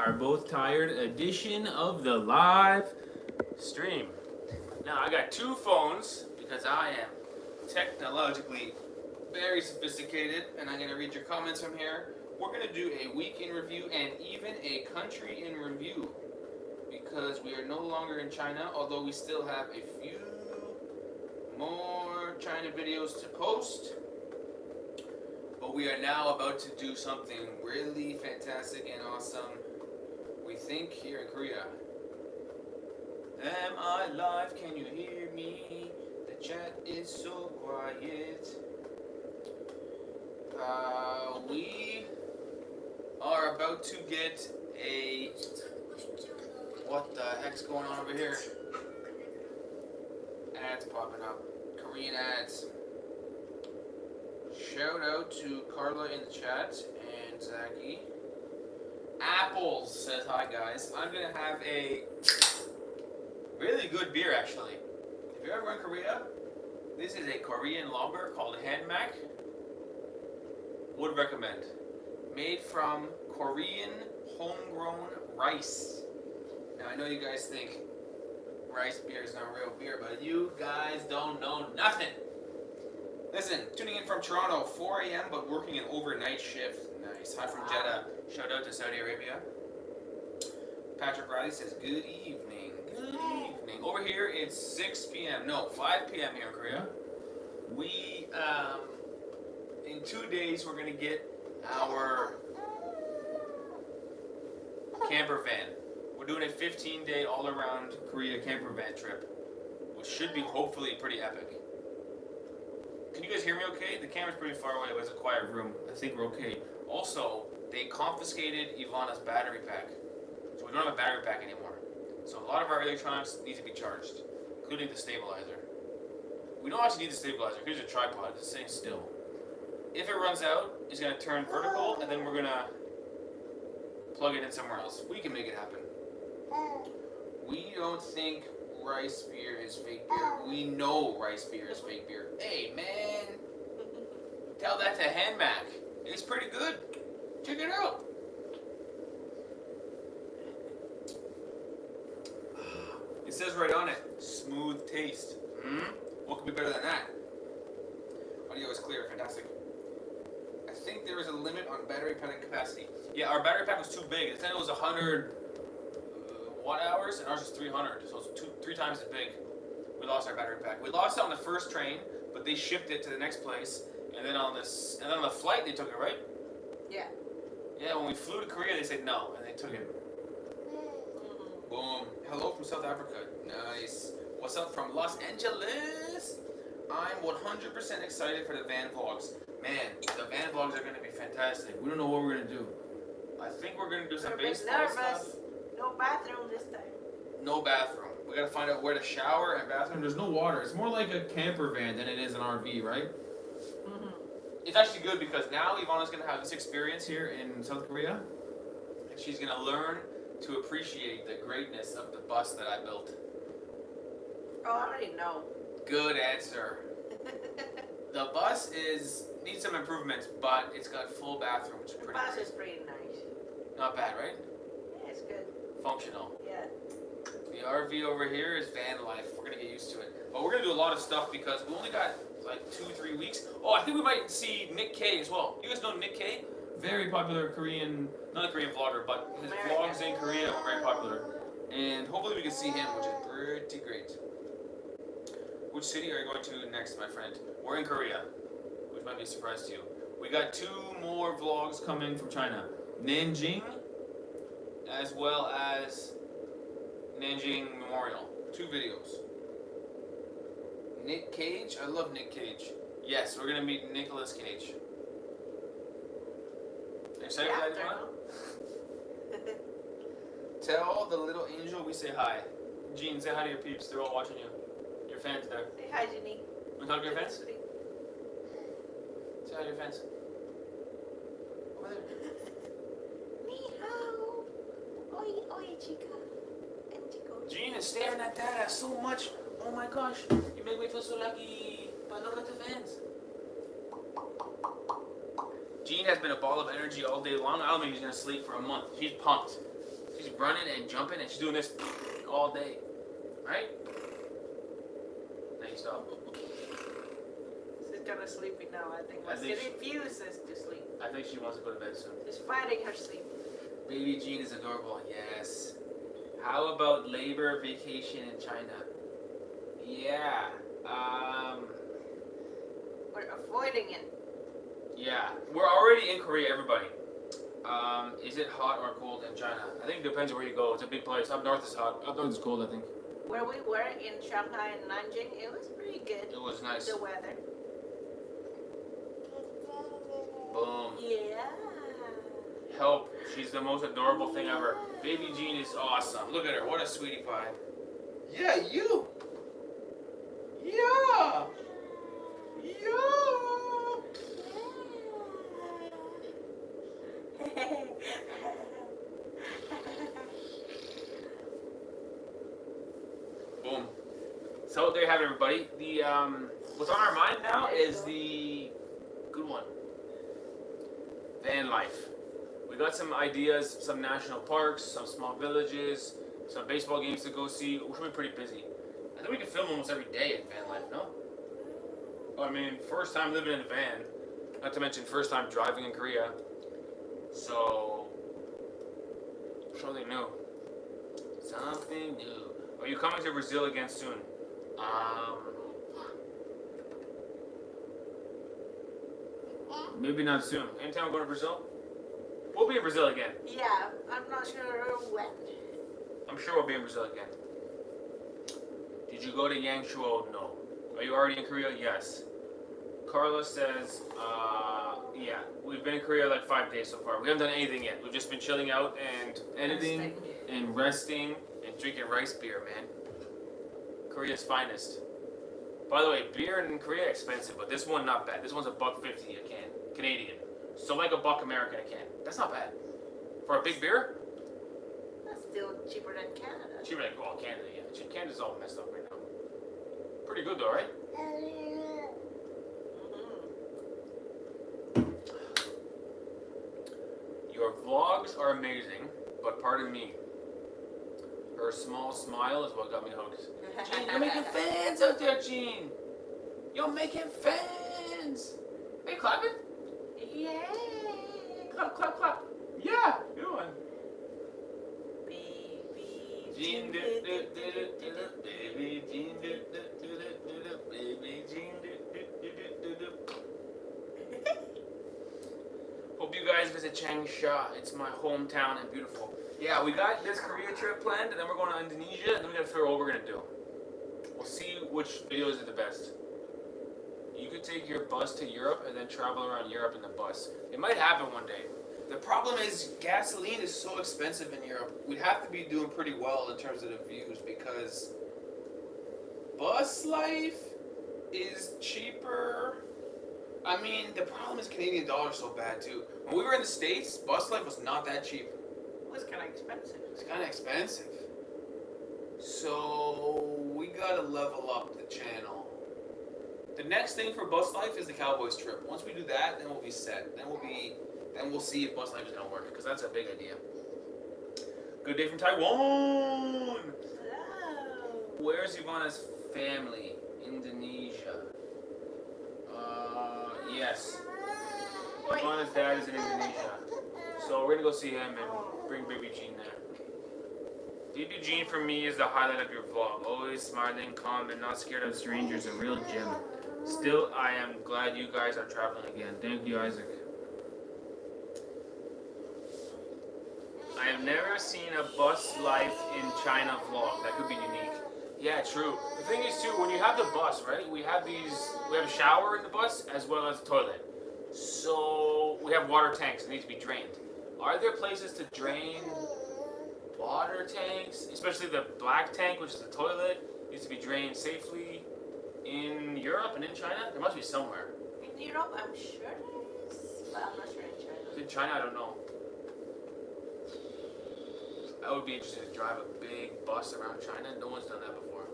are both tired edition of the live stream. Now I got two phones because I am technologically very sophisticated, and I'm going to read your comments from here. We're going to do a week in review and even a country in review because we are no longer in China, although we still have a few more China videos to post. But we are now about to do something really fantastic and awesome, we think, here in Korea. Am I live? Can you hear me? The chat is so quiet. We are about to get a... What the heck's going on over here? Ads popping up. Korean ads. Shout out to Carla in the chat and Zaki. Apples says hi guys. I'm gonna have a really good beer actually. If you're ever in Korea, this is a Korean lager called Hanmak. Would recommend. Made from Korean homegrown rice. Now I know you guys think rice beer is not real beer, but you guys don't know nothing. Listen, tuning in from Toronto, 4 a.m. but working an overnight shift. Nice. Hi from Jeddah. Shout out to Saudi Arabia. Patrick Riley says, good evening. Good evening. Over here, it's 6 p.m. No, 5 p.m. here in Korea. We, in 2 days, we're going to get our camper van. We're doing a 15-day all-around Korea camper van trip, which should be hopefully pretty epic. Can you guys hear me okay? The camera's pretty far away, but it's a quiet room. I think we're okay. Also, they confiscated Ivana's battery pack. So we don't have a battery pack anymore. So a lot of our electronics need to be charged, including the stabilizer. We don't actually need the stabilizer. Here's a tripod. It's sitting still. If it runs out, it's going to turn vertical, and then we're going to plug it in somewhere else. We can make it happen. We don't think rice beer is fake beer. We know rice beer is fake beer. Hey, man. Tell that to Hanmak. It's pretty good. Check it out. It says right on it, smooth taste. What could be better than that? Audio is clear. Fantastic. I think there is a limit on battery pack capacity. Yeah, our battery pack was too big. It said it was 100 watt hours, and ours was 300, so it's 3 times as big. We lost our battery pack. We lost it on the first train, but they shipped it to the next place, and then on the flight they took it, right? Yeah. Yeah, when we flew to Korea, they said no, and they took it. Boom. Hello from South Africa. Nice. What's up from Los Angeles? I'm 100% excited for the van vlogs. Man, the van vlogs are going to be fantastic. We don't know what we're going to do. I think we're going to do some baseball stuff. No bathroom this time. No bathroom. We gotta find out where to shower and bathroom. There's no water. It's more like a camper van than it is an RV, right? Mm-hmm. It's actually good because now Ivana's gonna have this experience here in South Korea, and she's gonna learn to appreciate the greatness of the bus that I built. Oh, I already know. Good answer. The bus needs some improvements, but it's got full bathroom, which is pretty The bus great. is pretty nice. Not bad, right? Yeah, it's good. Functional. Yeah. The RV over here is van life. We're gonna get used to it. But we're gonna do a lot of stuff because we only got like 2-3 weeks. Oh, I think we might see Nick K as well. You guys know Nick K? Very popular Korean, not a Korean vlogger, but his vlogs in Korea are very popular. And hopefully we can see him, which is pretty great. Which city are you going to next, my friend? We're in Korea, which might be a surprise to you. We got 2 more vlogs coming from China. Nanjing, as well as Nanjing Memorial. 2 videos. Nick Cage? I love Nick Cage. Yes, we're gonna meet Nicolas Cage. Are you excited for that, Ivana? Tell the little angel we say hi. Gene, say hi to your peeps. They're all watching you. Your fans there. Say hi, Jenny. Want to talk to your fans? Say hi to your fans. Over there. Ni hao. Oi, oi, chica. And chico. Gene is staring at Dada so much. Oh my gosh. You make me feel so lucky. But look at the fans. Gene has been a ball of energy all day long. I don't think he's going to sleep for a month. She's pumped. She's running and jumping and she's doing this all day. Right? Now you stop. She's kind of sleepy now, I think. I think She refuses to sleep. I think she wants to go to bed soon. She's fighting her sleep. Baby Jean is adorable. Yes. How about labor vacation in China? Yeah. We're avoiding it. Yeah. We're already in Korea, everybody. Is it hot or cold in China? I think it depends where you go. It's a big place. Up north is hot. Up north is cold, I think. Where we were in Shanghai and Nanjing, it was pretty good. It was nice. The weather. Boom. Yeah. Help. She's the most adorable thing ever. Baby Jean is awesome. Look at her. What a sweetie pie. Yeah, you. Yeah. Yeah. Boom. So there you have it, everybody. The what's on our mind now is the good one. Van life. We got some ideas, some national parks, some small villages, some baseball games to go see. We're gonna be pretty busy. I think we can film almost every day in van life, no? I mean, first time living in a van, not to mention first time driving in Korea. So, something new. Something new. Are you coming to Brazil again soon? Maybe not soon. Anytime we're going to Brazil? We'll be in Brazil again. Yeah, I'm not sure when. I'm sure we'll be in Brazil again. Did you go to Yangshuo? No. Are you already in Korea? Yes. Carla says, yeah. We've been in Korea like 5 days so far. We haven't done anything yet. We've just been chilling out and editing and resting and drinking rice beer, man. Korea's finest. By the way, beer in Korea expensive, but this one not bad. This one's $1.50 a can, Canadian. So like $1 American a can. That's not bad. For a big beer? That's still cheaper than Canada. Cheaper than Canada, yeah. Canada's all messed up right now. Pretty good though, right? Your vlogs are amazing, but pardon me. Her small smile is what got me hooked. Gene, you're making fans out there, Gene. You're making fans. Are you clapping? Yay! Clap, clap, clap. Yeah, good one. Baby Gene, Jean, baby Gene, baby Gene. Hope you guys visit Changsha. It's my hometown and beautiful. Yeah, we got this Korea trip planned, and then we're going to Indonesia, and then we got to figure out what we're going to do. We'll see which videos are the best. You could take your bus to Europe and then travel around Europe in the bus. It might happen one day. The problem is gasoline is so expensive in Europe. We'd have to be doing pretty well in terms of the views because bus life is cheaper. I mean, the problem is Canadian dollar is so bad too. When we were in the States, bus life was not that cheap. It was kind of expensive. It's kind of expensive. So we gotta level up the channel. The next thing for bus life is the Cowboys trip. Once we do that, then we'll be set. Then we'll see if bus life is gonna work because that's a big idea. Good day from Taiwan. Hello. Where's Ivana's family? Indonesia. Yes. Ivana's dad is in Indonesia. So we're gonna go see him and bring Baby Jean there. Baby Jean for me is the highlight of your vlog. Always smiling, calm, and not scared of strangers. A real gem. Still, I am glad you guys are traveling again. Thank you, Isaac. I have never seen a bus life in China vlog. That could be unique. Yeah, true. The thing is too, when you have the bus, right? We have a shower in the bus as well as a toilet. So we have water tanks that need to be drained. Are there places to drain water tanks, especially the black tank, which is the toilet, needs to be drained safely in Europe and in China? There must be somewhere. In Europe, I'm sure there is, but I'm not sure in China. In China, I don't know. I would be interested to drive a big bus around China. No one's done that before.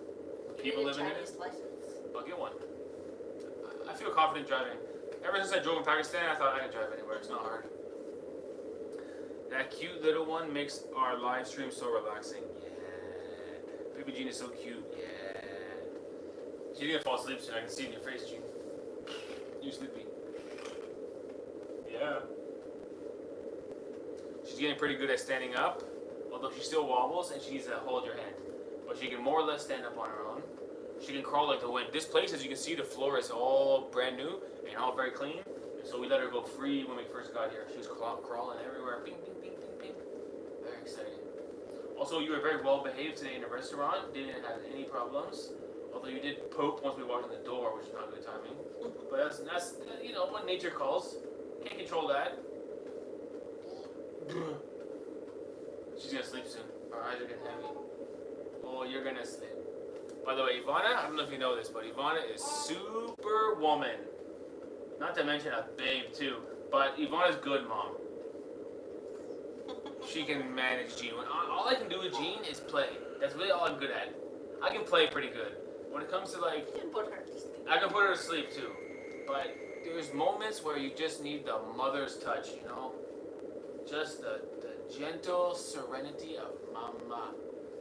People living in it. Chinese license. I'll get one. I feel confident driving. Ever since I drove in Pakistan, I thought I could drive anywhere. It's not hard. That cute little one makes our live stream so relaxing. Yeah. Baby Jean is so cute. Yeah. She's gonna fall asleep soon. I can see it in your face, Jean. You're sleepy. Yeah. She's getting pretty good at standing up, although she still wobbles and she needs to hold your hand. But she can more or less stand up on her own. She can crawl like the wind. This place, as you can see, the floor is all brand new and all very clean. So we let her go free when we first got here. She was crawling everywhere. Bing, bing, bing, bing, bing. Very exciting. Also, you were very well behaved today in the restaurant. Didn't have any problems. Although you did poke once we walked in the door, which is not good timing. But that's you know, what nature calls. Can't control that. She's gonna sleep soon. Her eyes are getting heavy. Oh, you're gonna sleep. By the way, Ivana, I don't know if you know this, but Ivana is super woman. Not to mention a babe too. But Ivana's good mom. She can manage Jean. All I can do with Jean is play. That's really all I'm good at. I can play pretty good. When it comes to like, You can put her to sleep. I can put her to sleep too. But there's moments where you just need the mother's touch, you know? Just the gentle serenity of mama.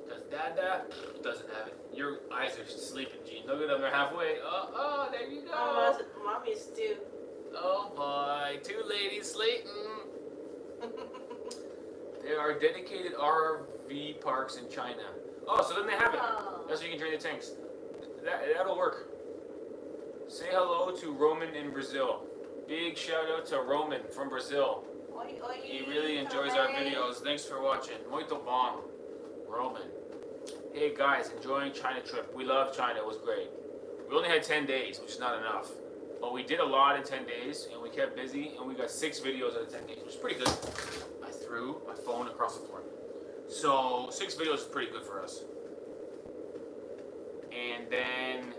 Because Dada doesn't have it. Your eyes are sleeping, Jean. Look at them, they're halfway. Oh, there you go. Mommy's too. Oh boy, two ladies sleeping. There are dedicated RV parks in China. Oh, so then they have it. Oh. That's where you can drain the tanks. That'll work. Say hello to Roman in Brazil. Big shout out to Roman from Brazil. Oi, oi, He really enjoys our bye. videos. Thanks for watching. Muito bom. Roman. Hey guys, enjoying China trip. We love China. It was great. We only had 10 days, which is not enough. But we did a lot in 10 days, and we kept busy, and we got 6 videos out of 10 days, which is pretty good. I threw my phone across the floor. So 6 videos is pretty good for us. And then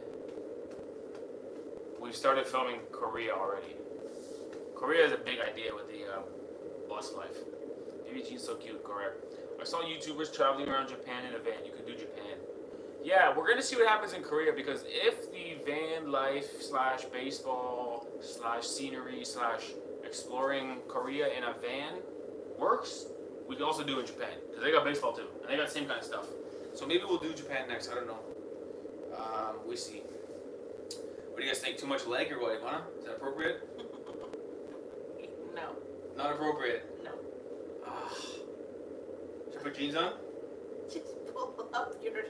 we started filming Korea already. Korea is a big idea with the bus life. Baby Jean's so cute, Korea. I saw YouTubers traveling around Japan in a van. You could do Japan. Yeah, we're gonna see what happens in Korea because if the van life slash baseball slash scenery slash exploring Korea in a van works, we can also do it in Japan because they got baseball too and they got the same kind of stuff. So maybe we'll do Japan next. I don't know. We see. What do you guys think? Too much leg or what, Ivana? Is that appropriate? No. Not appropriate. No. Should I put jeans on? Just pull up your shorts.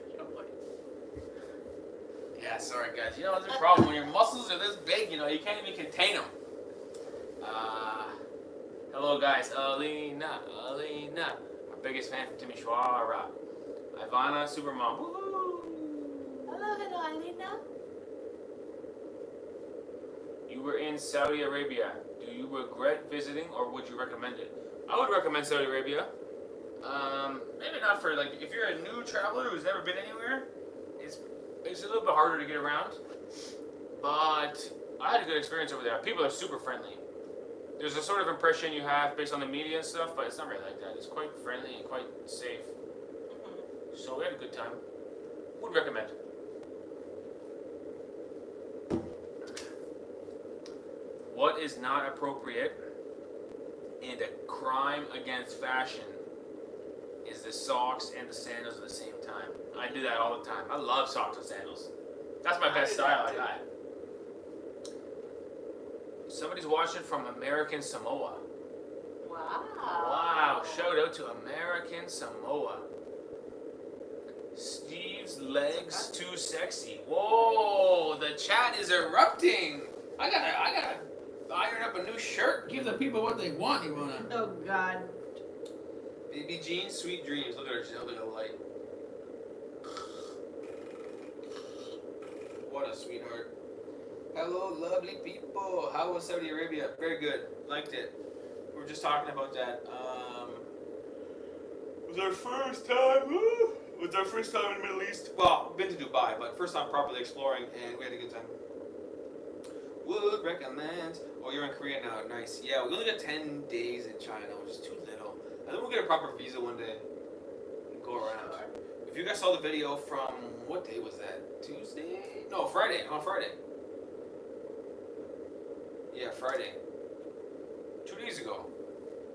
Yeah, sorry guys. You know, there's a problem when your muscles are this big, you know, you can't even contain them. Hello guys, Alina, our biggest fan from Timisoara. Ivana, Supermom. Woohoo! Hello, Alina. You were in Saudi Arabia. Do you regret visiting or would you recommend it? I would recommend Saudi Arabia. Maybe not for like, if you're a new traveler who's never been anywhere, it's a little bit harder to get around. But I had a good experience over there. People are super friendly. There's a sort of impression you have based on the media and stuff, but it's not really like that. It's quite friendly and quite safe. So we had a good time. Would recommend. What is not appropriate and a crime against fashion is the socks and the sandals at the same time. I do that all the time. I love socks and sandals. That's my best style I got. Somebody's watching from American Samoa. Wow. Wow, shout out to American Samoa. Steve's legs too sexy. Whoa, the chat is erupting. I gotta iron up a new shirt. Give the people what they want, Ivana. Oh God. Baby Jean, sweet dreams. Look at her, she's holding a light. What a sweetheart. Hello, lovely people. How was Saudi Arabia? Very good. Liked it. We were just talking about that. It was our first time. Woo! It was our first time in the Middle East. Well, been to Dubai, but first time properly exploring, and we had a good time. Would recommend. Oh, you're in Korea now. Nice. Yeah, we only got 10 days in China, which is too little. I think we'll get a proper visa one day and go around. If you guys saw the video from, what day was that? Tuesday? No, Friday. On Friday. Yeah, Friday. 2 days ago.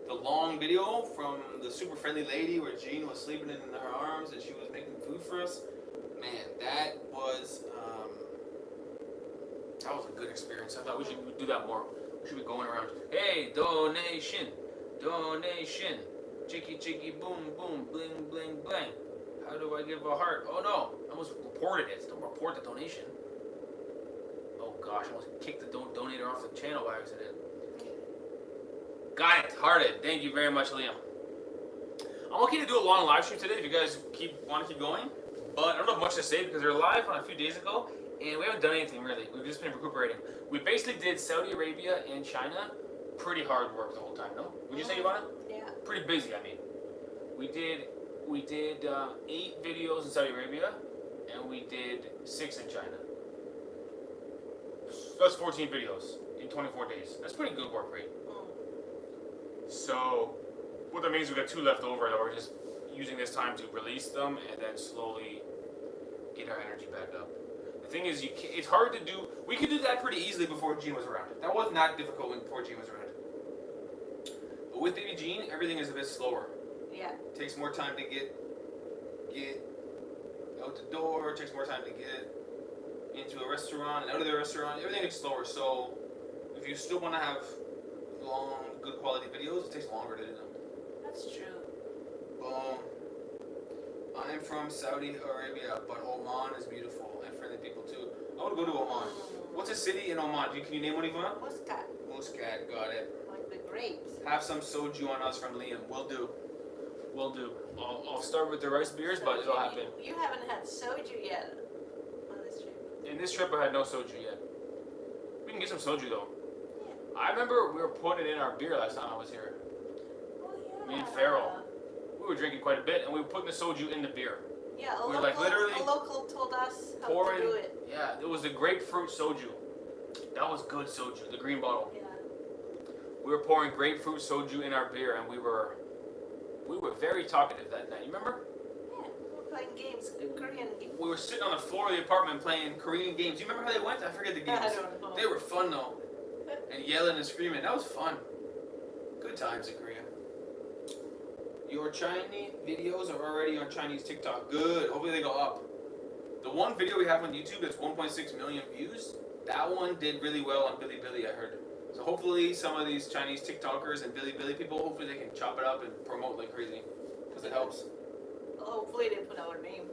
the long video from the super friendly lady where Jean was sleeping in her arms and she was making food for us. Man, that was a good experience. I thought we should do that more. We should be going around. Hey, donation, donation, chicky chicky boom boom, bling bling bling. How do I give a heart? Oh no, I almost reported it. Don't report the donation. Oh gosh, I almost kicked the donator off the channel by accident. Got it, hearted. Thank you very much, Liam. I'm okay to do a long live stream today if you guys want to keep going, but I don't have much to say because they're live on a few days ago and we haven't done anything really. We've just been recuperating. We basically did Saudi Arabia and China. Pretty hard work the whole time, no? Would you say, Ivana? Yeah. Pretty busy, I mean. We did 8 videos in Saudi Arabia and we did 6 in China. That's 14 videos in 24 days. That's pretty good work rate. So, what that means is we got 2 left over that we're just using this time to release them and then slowly get our energy back up. The thing is, it's hard to do. We could do that pretty easily before Jean was around. That was not difficult before Jean was around. But with baby Jean, everything is a bit slower. Yeah. It takes more time to get out the door. It takes more time to get into a restaurant and out of the restaurant. Everything is slower. So, if you still want to have long, good quality videos, it takes longer to do them. That's true. I'm from Saudi Arabia, but Oman is beautiful and friendly people too. I want to go to Oman. What's a city in Oman? Can you name one, Ivana? Muscat. Muscat, got it. Like the grapes. Have some soju on us from Liam. Will do. Will do. I'll start with the rice beers, but it'll happen. You haven't had soju yet on this trip. In this trip, I had no soju yet. We can get some soju though. Yeah. I remember we were putting it in our beer last time I was here. Oh yeah. Me and Farrell. We were drinking quite a bit, and we were putting the soju in the beer. Yeah, We were like literally a local told us how pouring. to do it. Yeah, it was the grapefruit soju. That was good soju, the green bottle. Yeah. We were pouring grapefruit soju in our beer, and we were very talkative that night. You remember? Yeah, we were playing games, Korean games. We were sitting on the floor of the apartment playing Korean games. You remember how they went? I forget the games. I don't know. They were fun though, and yelling and screaming. That was fun. Good times in Korea. Your Chinese videos are already on Chinese TikTok. Good. Hopefully they go up. The one video we have on YouTube that's 1.6 million views, that one did really well on Bilibili, I heard. So hopefully some of these Chinese TikTokers and Bilibili people, hopefully they can chop it up and promote like crazy. Because it helps. Hopefully they put our names.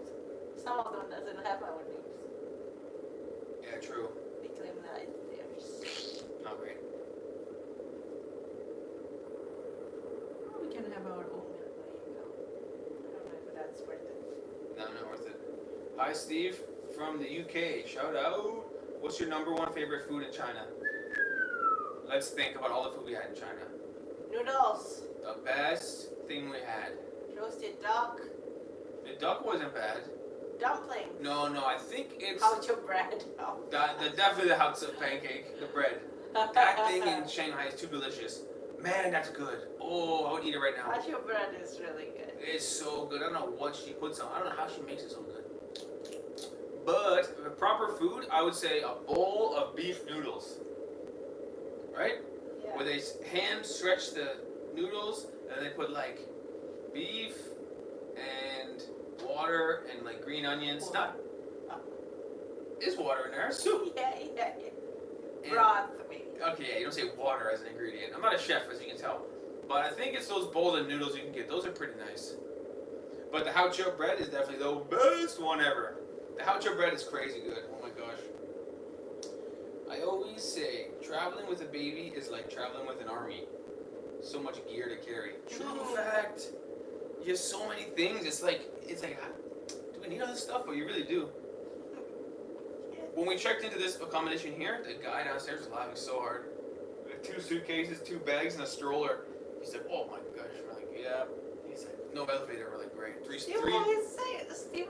Some of them doesn't have our names. Yeah, true. They claim that it's theirs. Not great. We can have our own milk. I don't know if that's worth it. No, not worth it. Hi, Steve from the UK. Shout out. What's your #1 favorite food in China? Let's think about all the food we had in China. Noodles. The best thing we had. Roasted duck. The duck wasn't bad. Dumplings. No, I think it's Culture bread. Oh. definitely the hot pancake, the bread. That thing in Shanghai is too delicious. Man, that's good. Oh, I would eat it right now. Culture bread is really good. It's so good. I don't know what she puts on. I don't know how she makes it so good. But the proper food, I would say a bowl of beef noodles. Right? Yeah. Where they hand stretch the noodles and they put like beef and water and like green onions. Not is water in there? Soup. Yeah. And- Broth, maybe. Okay, yeah, you don't say water as an ingredient. I'm not a chef, as you can tell. But I think it's those bowls of noodles you can get. Those are pretty nice. But the hao chow bread is definitely the best one ever. The hao chow bread is crazy good. Oh my gosh. I always say, traveling with a baby is like traveling with an army. So much gear to carry. True fact. You have so many things. It's like, do we need all this stuff? But you really do. When we checked into this accommodation here, the guy downstairs was laughing so hard. We had 2 suitcases, 2 bags, and a stroller. He's like, oh my gosh. We're like, yeah. He's like, no elevator. We're like, great. Steve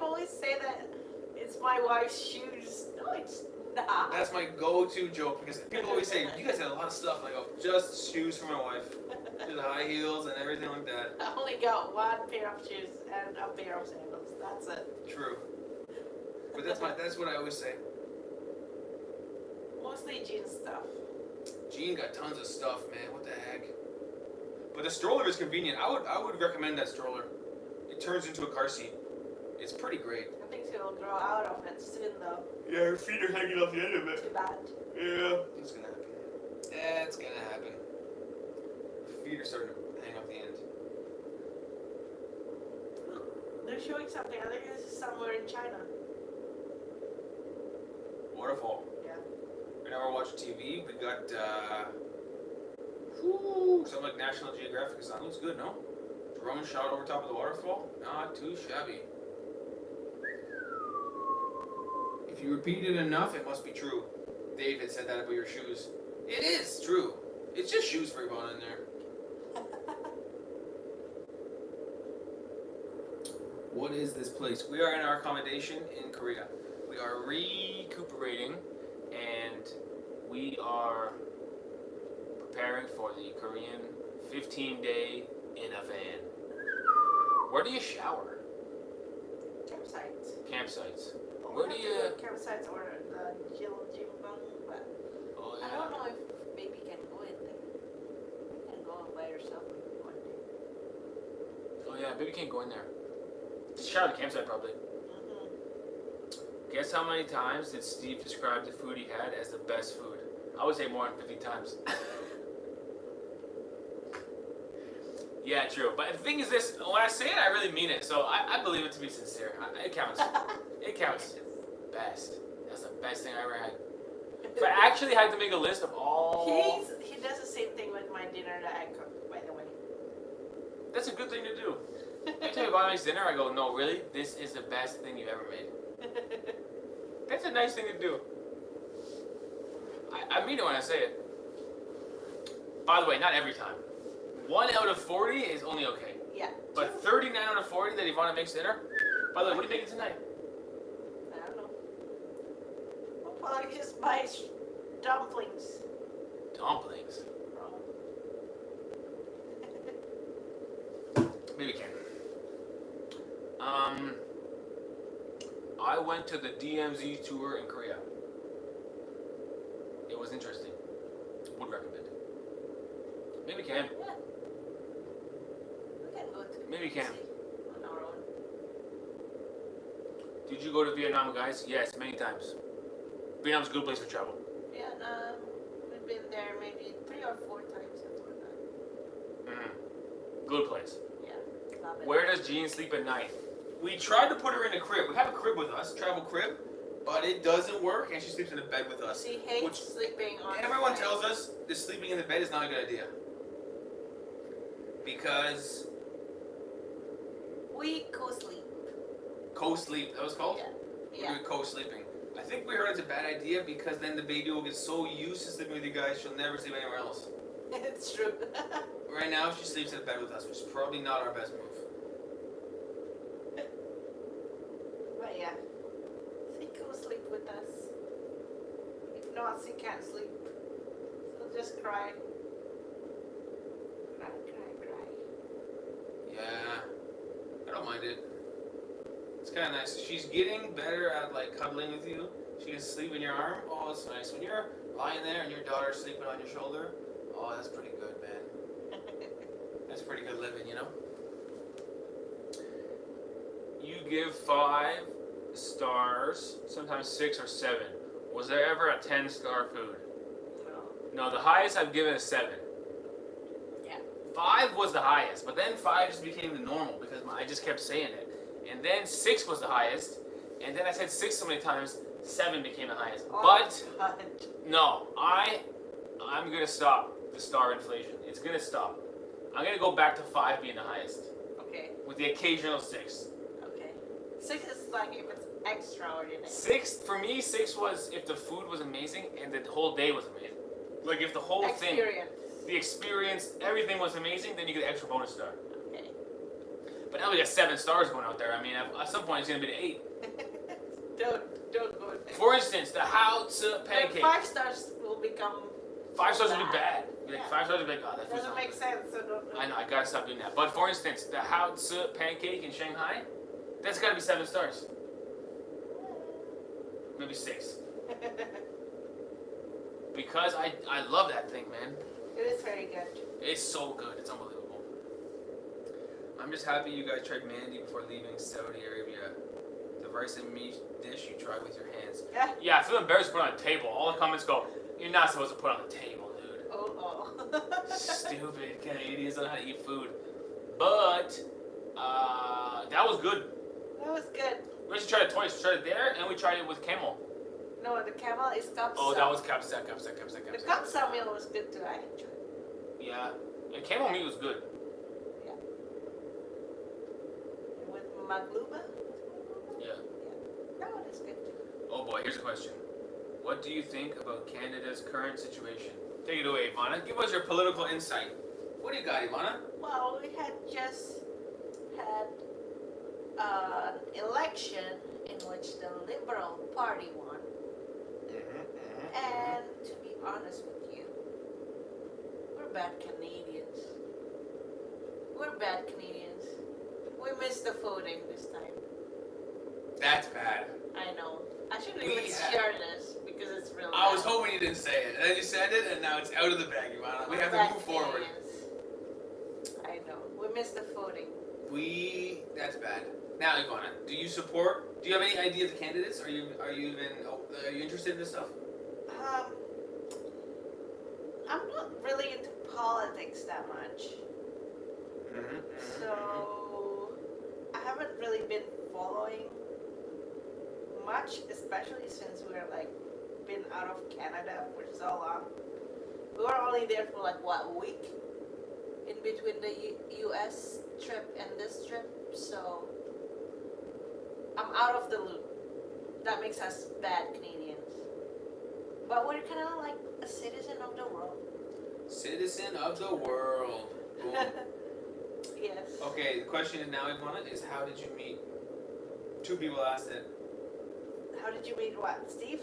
always say that it's my wife's shoes. No, it's not. That's my go-to joke because people always say, you guys have a lot of stuff. And I go, just shoes for my wife. Just high heels and everything like that. I only got 1 pair of shoes and a pair of sandals. That's it. True. But that's what I always say. Mostly jeans stuff. Jean got tons of stuff, man. What the heck? But the stroller is convenient. I would recommend that stroller. It turns into a car seat. It's pretty great. I think she'll grow out of it soon though. Yeah, her feet are hanging off the end of it. Too bad. Yeah, it's gonna happen. Yeah, it's gonna happen. Her feet are starting to hang off the end. They're showing something. I think this is somewhere in China. Waterfall. Yeah. Right now we're watching TV. We got something like National Geographic is on. Looks good, no? Drone shot over top of the waterfall. Not too shabby. If you repeat it enough, it must be true. David said that about your shoes. It is true. It's just shoes for everyone in there. What is this place? We are in our accommodation in Korea. We are recuperating and we are preparing for the Korean 15-day in a van. Where do you shower? Campsites. Where do you... Campsites or the Jimbang, but Oh, I yeah. don't know if baby can go in there. You can go by yourself one day. Oh, yeah. Baby can't go in there. Just shower at the campsite, probably. Guess how many times did Steve describe the food he had as the best food? I would say more than 50 times. Yeah, true. But the thing is this, when I say it, I really mean it. So I believe it to be sincere. It counts. It counts. Best. That's the best thing I ever had. If I actually had to make a list of all... He does the same thing with my dinner that I cook, by the way. That's a good thing to do. Every time Bob makes dinner, I go, no, really? This is the best thing you've ever made. That's a nice thing to do. I mean it when I say it. By the way, not every time. 1 out of 40 is only okay. Yeah. But 39 out of 40 that Ivana makes dinner? By the way, what are you making tonight? I don't know. I'll probably just buy dumplings. Dumplings. Maybe can. I went to the DMZ tour in Korea. It was interesting. Would recommend. Maybe can. Yeah. We can go to Maybe can. on our own. Did you go to Vietnam, guys? Yes, many times. Vietnam's a good place for travel. Vietnam, we've been there maybe 3 or 4 times before that. Good place. Yeah, love it. Where does Jean sleep at night? We tried to put her in a crib. We have a crib with us, travel crib, but it doesn't work, and she sleeps in a bed with us. She hates sleeping on Everyone the bed. tells us that sleeping in the bed is not a good idea. Because we co-sleep. co-sleep, that was called? Yeah. We're co-sleeping. I think we heard it's a bad idea because then the baby will get so used to sleeping with you guys, she'll never sleep anywhere else. It's true. Right now, she sleeps in bed with us, which is probably not our best move. But yeah, she co-sleep with us. If not, she can't sleep. She'll just cry. Cry. Yeah, I don't mind it. It's kind of nice. She's getting better at like cuddling with you. She can sleep in your arm. Oh, it's nice. When you're lying there and your daughter's sleeping on your shoulder, oh, that's pretty good, man. That's pretty good living, you know? You give 5 stars, sometimes 6 or 7. Was there ever a 10-star food? No. No, the highest I've given is 7. Yeah. 5 was the highest, but then 5 just became the normal because I just kept saying it. And then 6 was the highest, and then I said 6 so many times, 7 became the highest. Oh, But God. no, I'm gonna stop the star inflation. It's gonna stop. I'm gonna go back to 5 being the highest, Okay. with the occasional 6. Okay. 6 is like if it's extraordinary. 6 for me, 6 was if the food was amazing and the whole day was amazing. Like if the whole thing, Experience. the experience, everything was amazing, then you get an extra bonus star. Okay. But now we got 7 stars going out there. I mean, at some point it's gonna be to 8. Don't go there. For instance, the Hao Tzu pancake. 5 stars will become 5 stars would be bad. Like Yeah. 5 stars would be like, oh, that food's doesn't not make good. sense. So don't. I know, I gotta stop doing that. But for instance, the Hao Tzu pancake in Shanghai, that's gotta be 7 stars. Maybe 6. Because I love that thing, man. It is very good. It's so good. It's unbelievable. I'm just happy you guys tried mandi before leaving Saudi Arabia. The rice and meat dish you tried with your hands. Yeah. Yeah, I feel embarrassed to put it on the table. All the comments go, you're not supposed to put it on the table, dude. Oh. Stupid Canadians don't know how to eat food. But, that was good. That was good. We actually tried it twice. We tried it there, and we tried it with camel. No, the camel is kapsa. Oh, that was kapsa. The kapsa meal was good too. I enjoyed it. Yeah. And camel meat was good. And with magluba. Yeah. That one is good too. Oh boy, here's a question. What do you think about Canada's current situation? Take it away, Ivana. Give us your political insight. What do you got, Ivana? Well, we had just had an election in which the Liberal Party won. And to be honest with you, we're bad Canadians. We're bad Canadians. We missed the voting this time. That's bad. I know. I shouldn't We even had- share this because it's really I was bad. hoping you didn't say it. And then you said it, and now it's out of the bag, Ivana. We have to Bad move forward. Canadians. I know. We missed the voting. That's bad. Now, Ivana, do you have any idea of the candidates? Are you interested in this stuff? I'm not really into politics that much. So I haven't really been following much, especially since we're like been out of Canada for so long. We were only there for like what, a week in between the U.S. trip and this trip, so I'm out of the loop. That makes us bad Canadians. But we're kind of like a citizen of the world. Citizen of the world. Boom. Yes. Okay, the question is now, Ivana, is how did you meet? Two people asked it. How did you meet what, Steve?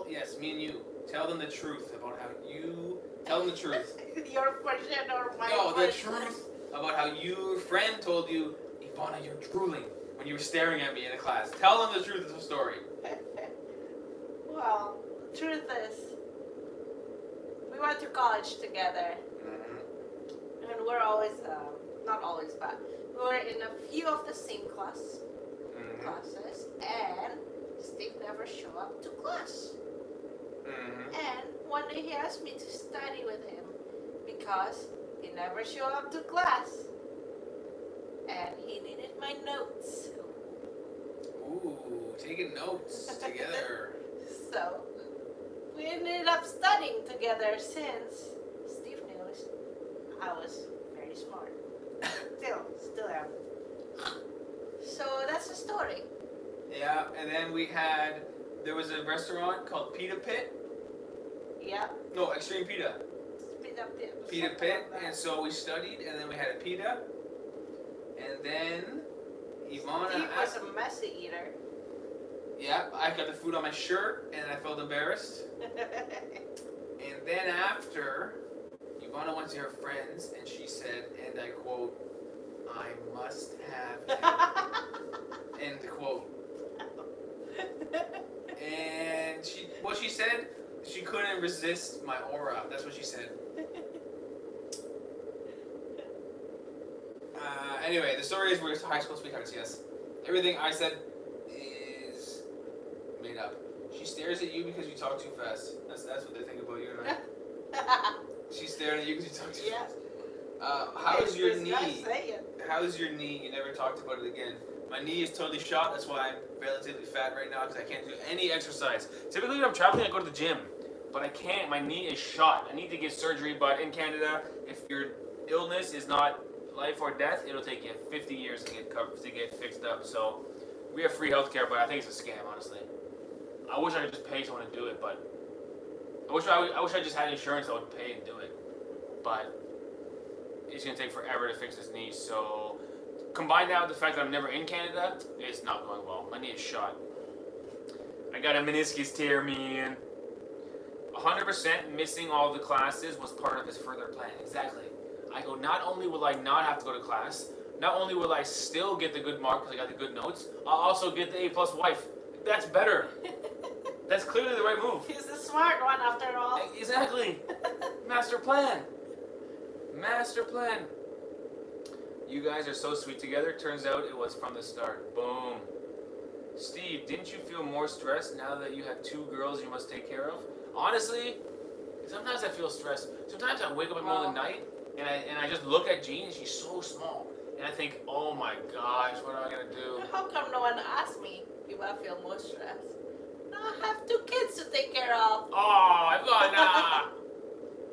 Yes, me and you. Tell them the truth about how you. Tell them the truth. Your version or my No, the version? truth about how your friend told you, Ivana, you're drooling when you were staring at me in a class. Tell them the truth of the story. Well, the truth is, we went to college together, and we're always, not always, but we were in a few of the same classes, and Steve never showed up to class. And one day he asked me to study with him because he never showed up to class, and he needed my notes. Ooh, taking notes together. So we ended up studying together since Steve knows I was very smart. Still am. So that's the story. Yeah, and then there was a restaurant called Pita Pit. Yeah. No, Extreme Pita. Pita Pit, and And so we studied, and then we had a pita, and then Ivana Steve was asked. a messy eater. Yeah, I got the food on my shirt, and I felt embarrassed. And then after, Ivana went to her friends, and she said, and I quote, "I must have him." End quote. And she said she couldn't resist my aura. That's what she said. Anyway, the story is we're high school sweethearts, yes. Everything I said is made up. She stares at you because you talk too fast. That's what they think about you and I. She's staring at you because you talk too fast. How's your knee? How's your knee? You never talked about it again. My knee is totally shot. That's why I'm relatively fat right now because I can't do any exercise. Typically when I'm traveling, I go to the gym. But I can't. My knee is shot. I need to get surgery. But in Canada, if your illness is not life or death, it'll take you 50 years to get fixed up. So we have free healthcare, but I think it's a scam, honestly. I wish I could just pay someone to do it, but I wish I just had insurance that would pay and do it. But it's gonna take forever to fix this knee. So combine that with the fact that I'm never in Canada, it's not going well. My knee is shot. I got a meniscus tear, man. 100% missing all the classes was part of his further plan. Exactly. I go, not only will I not have to go to class, not only will I still get the good mark because I got the good notes, I'll also get the A+ wife. That's better. That's clearly the right move. He's the smart one after all. Exactly. Master plan. Master plan. You guys are so sweet together. Turns out it was from the start. Boom. Steve, didn't you feel more stressed now that you have 2 girls you must take care of? Honestly, sometimes I feel stressed. Sometimes I wake up in the middle of the night and I just look at Jean and she's so small. And I think, oh my gosh, what am I gonna do? How come no one asked me if I feel more stressed? No, I have 2 kids to take care of. Oh, Ivana!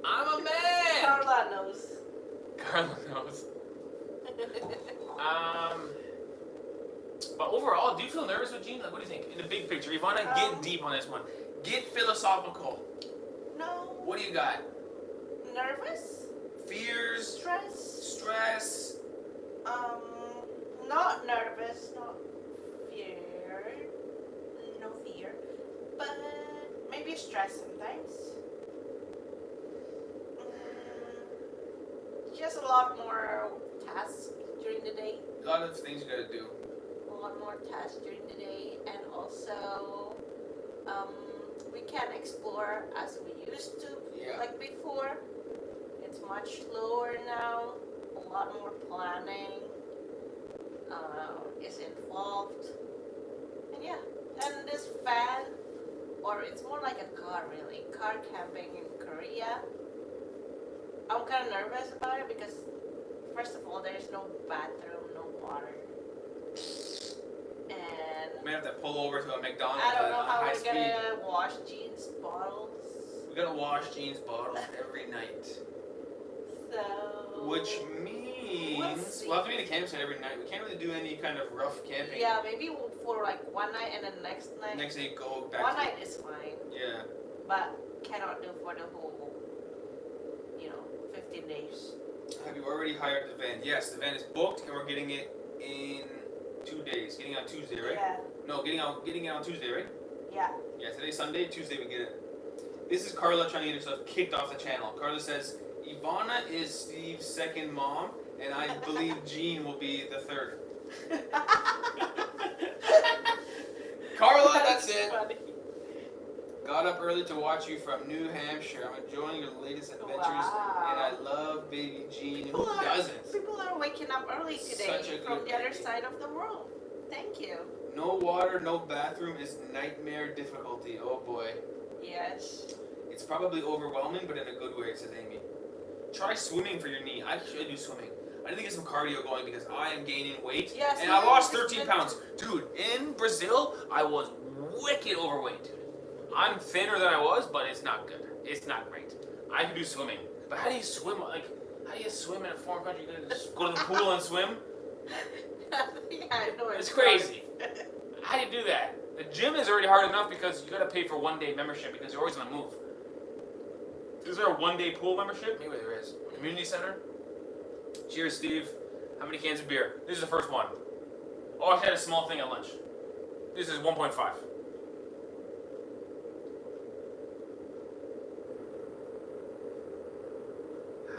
I'm a man! Carla knows. Carla knows. But overall, do you feel nervous with Jean? Like, what do you think? In the big picture, Ivana, get deep on this one. Get philosophical. No. What do you got? Nervous? Fears? Stress? Stress? Not nervous, not fear. No fear. But maybe stress sometimes. Just a lot more tasks during the day. A lot of things you gotta do. A lot more tasks during the day, and also we can't explore as we used to, like before. It's much slower now. A lot more planning is involved, and and this van, or it's more like a car really, car camping in Korea. I'm kind of nervous about it because first of all, there's no bathroom, no water. And We may have to pull over to a McDonald's I don't know at how high we're speed. gonna wash Jean's bottles. We gotta wash Jean's bottles every night. So. Which means we'll have to be in a campsite every night. We can't really do any kind of rough camping. Yeah, maybe for like one night and then next night. Next day go back. One night is fine. Yeah. But cannot do for the whole, 15 days. Have you already hired the van? Yes, the van is booked and we're getting it in 2 days. Getting it on Tuesday, right? Yeah. No, getting it on Tuesday, right? Yeah. Yeah, today's Sunday, Tuesday we get it. This is Carla trying to get herself kicked off the channel. Carla says, Ivana is Steve's second mom, and I believe Jean will be the third. Carla, that's it. Funny. Got up early to watch you from New Hampshire. I'm enjoying your latest adventures, and I love baby Jean. Who doesn't? People are waking up early today Such a from good the other baby. side of the world. Thank you. No water, no bathroom is nightmare difficulty. Oh boy. Yes. It's probably overwhelming, but in a good way, says Amy. Try swimming for your knee. I should do swimming. I need to get some cardio going because I am gaining weight. Yes, and I lost 13 pounds. Dude, in Brazil, I was wicked overweight. I'm thinner than I was, but it's not good. It's not great. I can do swimming. But how do you swim? Like, how do you swim in a foreign country? You just go to the pool and swim? Yeah, I know. It's crazy. How do you do that? The gym is already hard enough because you gotta pay for 1 day membership because you're always on the move. Is there a 1 day pool membership? Maybe there is. Community center? Cheers, Steve. How many cans of beer? This is the first one. Oh, I had a small thing at lunch. This is 1.5.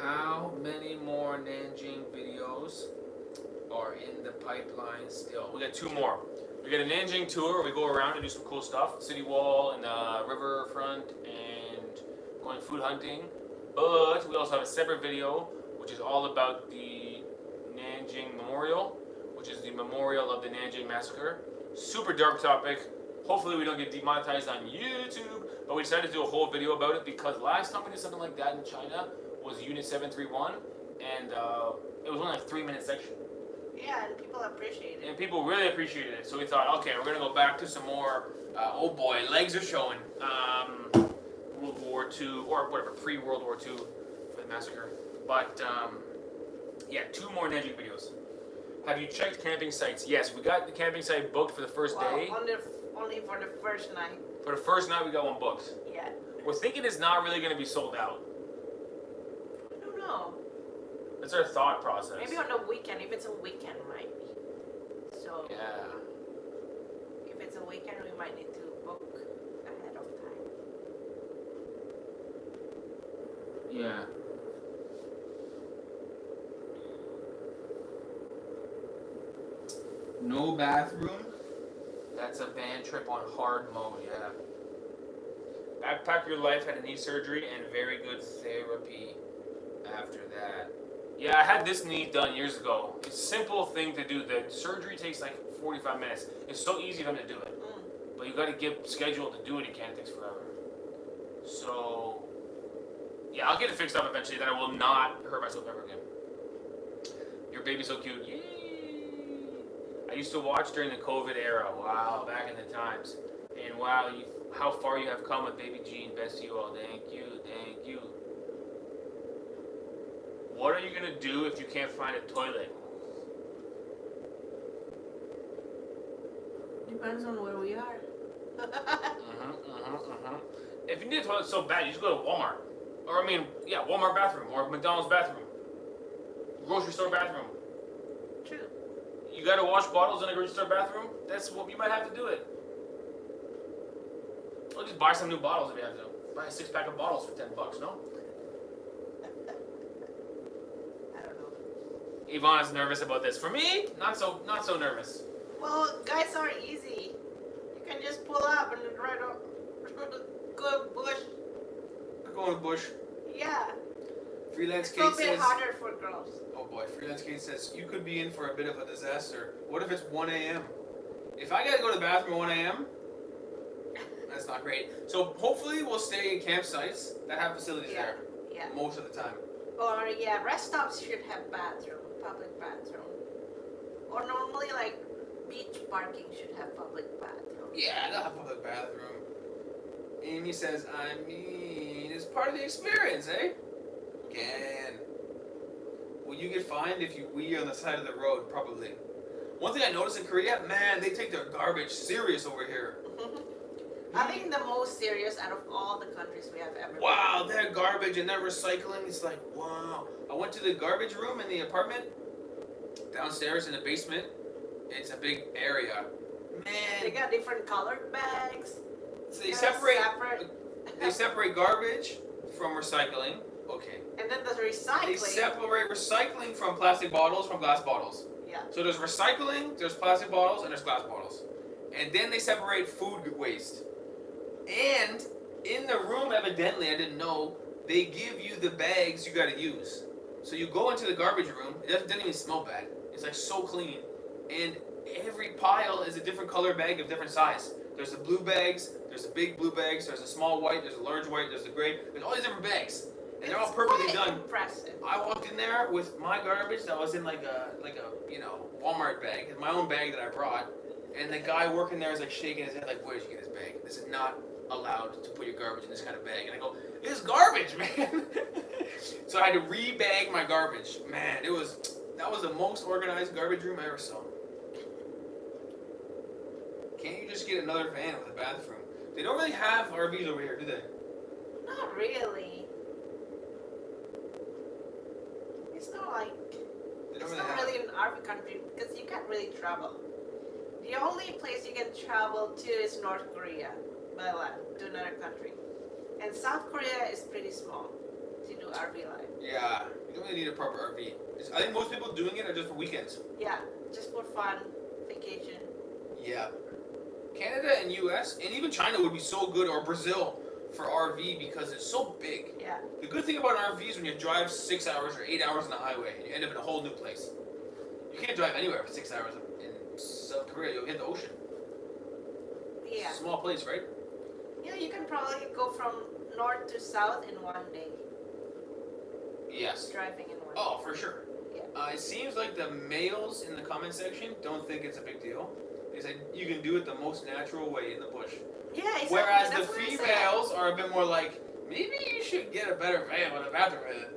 How many more Nanjing videos are in the pipeline still? We got 2 more. We got a Nanjing tour where we go around and do some cool stuff. City wall and the riverfront and going food hunting. But we also have a separate video which is all about the Nanjing Memorial, which is the memorial of the Nanjing Massacre. Super dark topic. Hopefully we don't get demonetized on YouTube, but we decided to do a whole video about it because last time we did something like that in China was Unit 731, and it was only like a 3-minute section. Yeah, and people appreciate it. And people really appreciated it, so we thought, okay, we're gonna go back to some more, oh boy, legs are showing, World War II, or whatever, pre-World War II for the massacre. But, yeah, 2 more Nanjing videos. Have you checked camping sites? Yes, we got the camping site booked for the first day. Only for the first night. For the first night, we got one booked. Yeah. We're thinking it's not really gonna be sold out. I don't know. That's our thought process. Maybe on the weekend, if it's a weekend, might be. So. Yeah. If it's a weekend, we might need to book ahead of time. Yeah. No bathroom? That's a van trip on hard mode, yeah. Backpack Your Life had a knee surgery and very good therapy after that. Yeah, I had this knee done years ago. It's a simple thing to do. The surgery takes like 45 minutes. It's so easy for them to do it. But you got to get scheduled to do it again. It takes forever. So, yeah, I'll get it fixed up eventually. Then I will not hurt myself ever again. Your baby's so cute. Yay! I used to watch during the COVID era. Wow, back in the times. And wow, how far you have come with baby Gene. Best to you all. Thank you. Thank you. What are you gonna do if you can't find a toilet? Depends on where we are. If you need a toilet so bad, you just go to Walmart. Or Walmart bathroom or McDonald's bathroom. Grocery store bathroom. True. You gotta wash bottles in a grocery store bathroom? That's what you might have to do it. Or just buy some new bottles if you have to. Buy a 6-pack of bottles for $10, no? I don't know. Yvonne is nervous about this. For me, not so nervous. Well, guys are easy. You can just pull up and right up. Go bush. Go in the bush. Yeah. Freelance It's a Kate little bit says. harder for girls. Oh boy, Freelance Kate says you could be in for a bit of a disaster. What if it's 1 a.m.? If I gotta go to the bathroom at 1 a.m., that's not great. So hopefully we'll stay in campsites that have facilities there Yeah. most of the time. Or rest stops should have bathroom, public bathroom. Or normally like beach parking should have public bathroom. Yeah, they'll have public bathroom. Amy says, I mean, it's part of the experience, eh? Can. Will you get fined if you wee on the side of the road? Probably. One thing I noticed in Korea, man, they take their garbage serious over here. I think the most serious out of all the countries we have ever Wow, their garbage and their recycling, it's like, wow. I went to the garbage room in the apartment, downstairs in the basement. It's a big area. They Man, got different colored bags. so they They're separate garbage from recycling. Okay. And then the They recycling. separate recycling from plastic bottles from glass bottles. Yeah. So there's recycling, there's plastic bottles, and there's glass bottles. And then they separate food waste. And in the room, evidently, I didn't know, they give you the bags you gotta use. So you go into the garbage room, it doesn't even smell bad. It's like so clean. And every pile is a different color bag of different size. There's the blue bags, there's the big blue bags, there's a small white, there's a large white, there's the gray. There's all these different bags. And they're all perfectly quite done. Impressive. I walked in there with my garbage that was in like a Walmart bag, my own bag that I brought, and the guy working there is like shaking his head like, where did you get this bag? This is not allowed to put your garbage in this kind of bag. And I go, it's garbage, man. So I had to re-bag my garbage. Man, that was the most organized garbage room I ever saw. Can't you just get another van with a bathroom? They don't really have RVs over here, do they? Not really. It's not like They don't it's really not have. really an RV country because you can't really travel. The only place you can travel to is North Korea by land to another country, and South Korea is pretty small to do RV life. Yeah, you don't really need a proper RV. I think most people doing it are just for weekends. Yeah, just for fun, vacation. Yeah. Canada and US and even China would be so good, or Brazil, for RV because it's so big. Yeah. The good thing about an RV is when you drive 6 hours or 8 hours on the highway, you end up in a whole new place. You can't drive anywhere for 6 hours in South Korea. You'll hit the ocean. Yeah. It's a small place, right? Yeah, you can probably go from north to south in one day, Yes. driving in one Oh, for sure. Yeah. It seems like the males in the comment section don't think it's a big deal. They said you can do it the most natural way in the bush. day. Yeah, exactly. Whereas That's the what I said. females are a bit more like, maybe you should get a better van with a bathroom in it.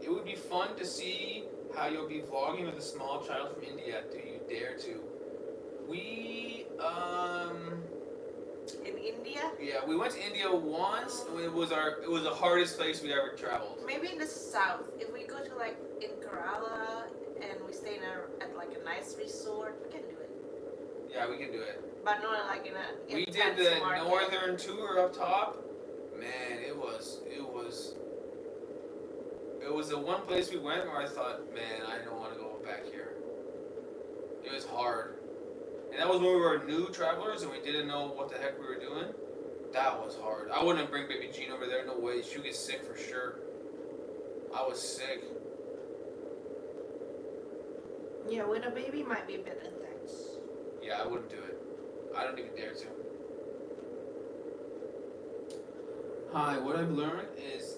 It would be fun to see how you'll be vlogging with a small child from India. Do you dare to? In India, Yeah, we went to India once. And it was the hardest place we ever traveled. maybe in the south. If we go to like in Kerala and we stay at like a nice resort, we can do it. Yeah, we can do it. But not like in a We did intense the market. northern tour up top. Man, it was the one place we went where I thought, man, I don't want to go back here. It was hard. And that was when we were new travelers and we didn't know what the heck we were doing. that was hard. I wouldn't bring baby Jean over there. No way. She'd get sick for sure. I was sick. Yeah, with a baby might be a bit intense. Yeah, I wouldn't do it. I don't even dare to. Hi, what I've learned is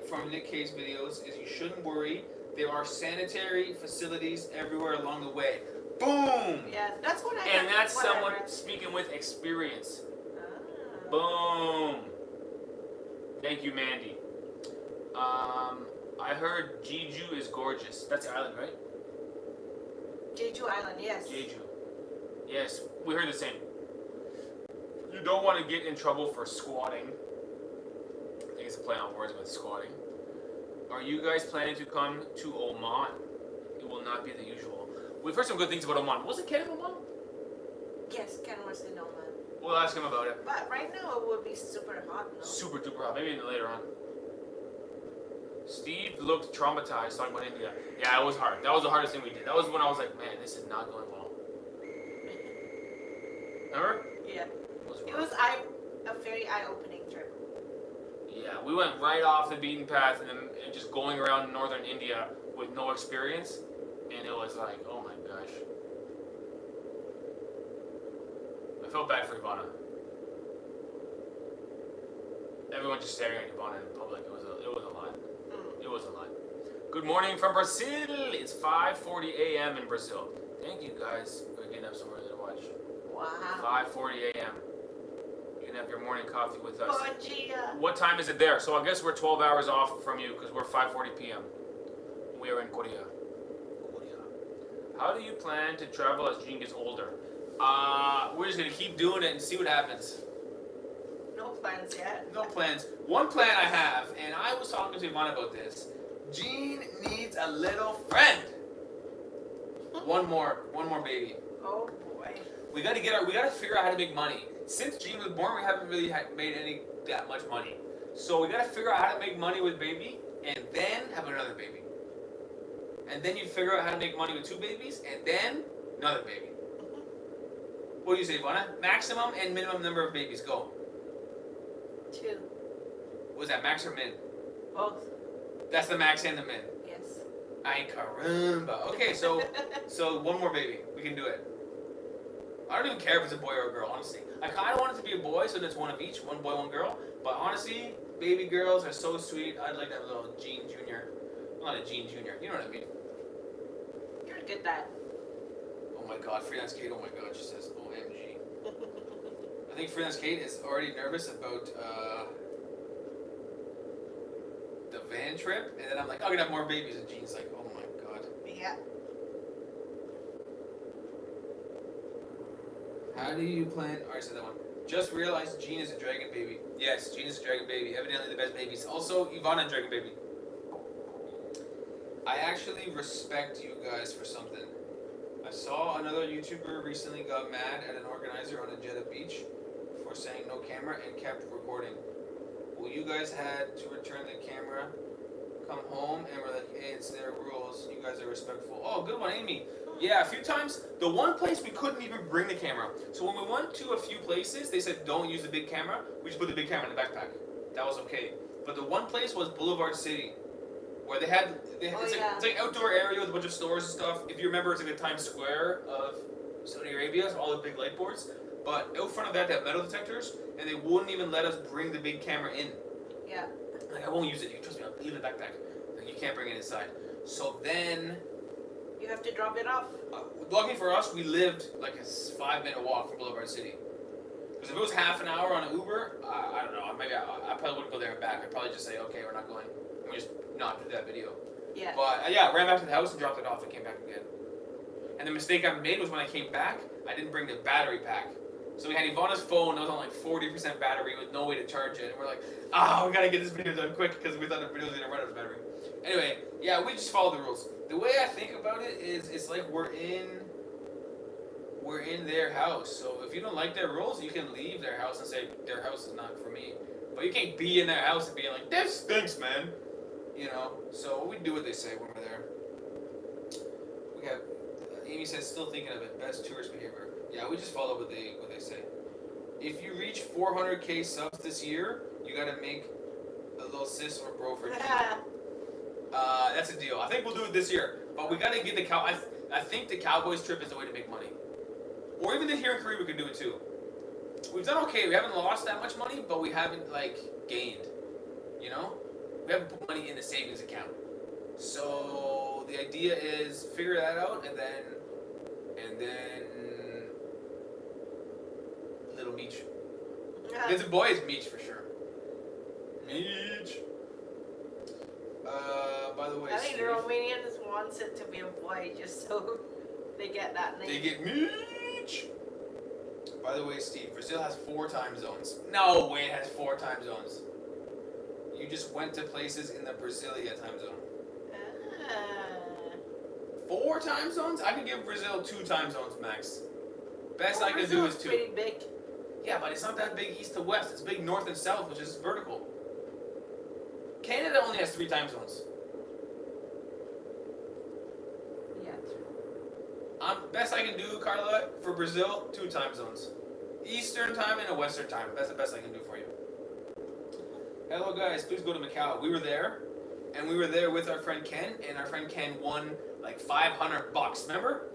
from Nick K's videos is you shouldn't worry. There are sanitary facilities everywhere along the way. Boom! Yeah, that's what I. And that's what I someone read. speaking with experience. Ah. Boom! Thank you, Mandy. I heard Jeju is gorgeous. That's the island, right? Jeju Island, yes. Jeju. Yes, we heard the same. You don't want to get in trouble for squatting. I think it's a play on words with squatting. Are you guys planning to come to Oman? It will not be the usual. We've heard some good things about Oman. Wasn't Ken in Oman? Yes, Ken was in Oman. We'll ask him about it. But right now it would be super hot, no? Super duper hot. Maybe later on. Steve looked traumatized talking about India. Yeah, it was hard. That was the hardest thing we did. That was when I was like, man, this is not going well. Remember? Yeah. It It was was a very eye-opening trip. Yeah, we went right off the beaten path and just going around northern India with no experience, and it was like, oh my gosh. I felt bad for Ivana. Everyone just staring at Ivana in public. It was a lot. It was a lot. Good morning from Brazil. It's 5:40 a.m. in Brazil. Thank you guys for getting up so early to watch. Wow. 5:40 a.m. You can have your morning coffee with us. Bom dia. What time is it there? So I guess we're 12 hours off from you because we're 5:40 p.m. We are in Korea. How do you plan to travel as Jean gets older? We're just gonna keep doing it and see what happens. No plans yet. No plans. One plan I have, and I was talking to Yvonne about this. Jean needs a little friend. One more baby. Oh boy. We gotta figure out how to make money. Since Jean was born, we haven't really made that much money. So we gotta figure out how to make money with baby, and then have another baby. And then you figure out how to make money with two babies, and then another baby. What do you say, Ivana? Maximum and minimum number of babies. Go. 2. Was that max or min? Both. That's the max and the min. Yes. Ay caramba. Okay, so one more baby. We can do it. I don't even care if it's a boy or a girl, honestly. I kind of want it to be a boy, so it's one of each, one boy, one girl. But honestly, baby girls are so sweet. I'd like to have a little Jean Jr. Not a Jean Jr. You know what I mean? You're a good dad. Oh my God, Freelance Kate. Oh my God, she says OMG. I think Freelance Kate is already nervous about the van trip, and then I'm like, I'm gonna have more babies, and Jean's like, oh my God. Yeah. How do you plan? I said that one. Just realized Jean is a dragon baby. Yes, Jean is a dragon baby. Evidently the best babies. Also, Ivana dragon baby. I actually respect you guys for something. I saw another YouTuber recently got mad at an organizer on a Jeddah beach for saying no camera and kept recording. Well, you guys had to return the camera, come home, and we're like, hey, it's their rules. You guys are respectful. Oh, good one, Amy. Yeah, a few times. The one place we couldn't even bring the camera. So when we went to a few places, they said don't use the big camera. We just put the big camera in the backpack. That was okay. But the one place was Boulevard City, where it's like an outdoor area with a bunch of stores and stuff. If you remember, it's like the Times Square of Saudi Arabia, so all the big light boards. But out front of that, they have metal detectors, and they wouldn't even let us bring the big camera in. Yeah. Like, I won't use it. You trust me, I'll leave it in the backpack. Like, you can't bring it inside. So then, You have to drop it off. lucky for us, we lived like a 5-minute walk from Boulevard City. Because if it was half an hour on an Uber, I don't know, maybe I probably wouldn't go there and back. I'd probably just say, okay, we're not going. And we just not do that video. Yeah. But yeah, I ran back to the house and dropped it off and came back again. And the mistake I made was when I came back, I didn't bring the battery pack. So we had Ivana's phone that was on like 40% battery with no way to charge it. And we're like, we gotta get this video done quick because we thought the video was gonna run out of battery. Anyway, yeah, we just follow the rules. The way I think about it is it's like we're in their house. So if you don't like their rules, you can leave their house and say their house is not for me. But you can't be in their house and be like, this stinks, man. You know, so we do what they say when we're there. We have Amy says still thinking of it. Best tourist behavior. Yeah, we just follow what they say. If you reach 400k subs this year, you gotta make a little sis or bro for G. That's a deal. I think we'll do it this year, but we gotta get the cow. I think the Cowboys trip is the way to make money, or even here in Korea we could do it too. We've done okay. We haven't lost that much money, but we haven't like gained. You know, we haven't put money in the savings account. So the idea is figure that out, and then little Meech. It's a boy, it's Meech for sure. Meech. By the way, I think the Steve, Romanians wants it to be a boy just so they get that name. they get Meech. By the way, Steve, Brazil has 4 time zones. No way it has 4 time zones. You just went to places in the Brasilia time zone. 4 time zones? I could give Brazil 2 time zones max. Best I can do is 2. Pretty big. Yeah, but it's not that big east to west. It's big north and south, which is vertical. Canada only has 3 time zones. Yeah. Best I can do, Carla, for Brazil, 2 time zones. Eastern time and a Western time. That's the best I can do for you. Hello guys, please go to Macau. We were there, and we were there with our friend Ken, and our friend Ken won like $500. Remember?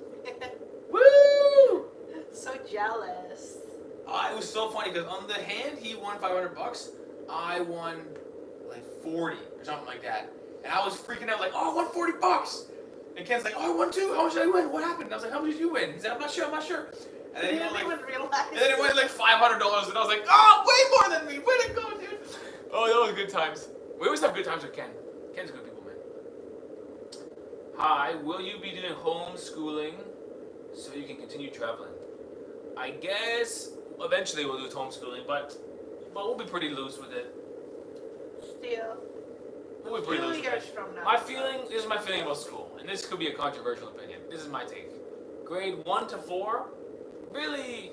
Woo! So jealous. It was so funny because on the hand he won $500. I won like 40 or something like that, and I was freaking out like, oh, I won $40. And Ken's like, oh, I won too. How much did I win? What happened? And I was like, how much did you win? He said, I'm not sure. And then he won like, and then it went like $500, and I was like, oh, way more than me. Way to go, dude. Oh, that was good times. We always have good times with Ken. Ken's good people, man. Hi, will you be doing homeschooling so you can continue traveling? I guess eventually we'll do homeschooling, but we'll be pretty loose with it. Still. We'll be pretty loose with years it. from now. This is my feeling about school, and this could be a controversial opinion. This is my take. Grade 1 to 4, really,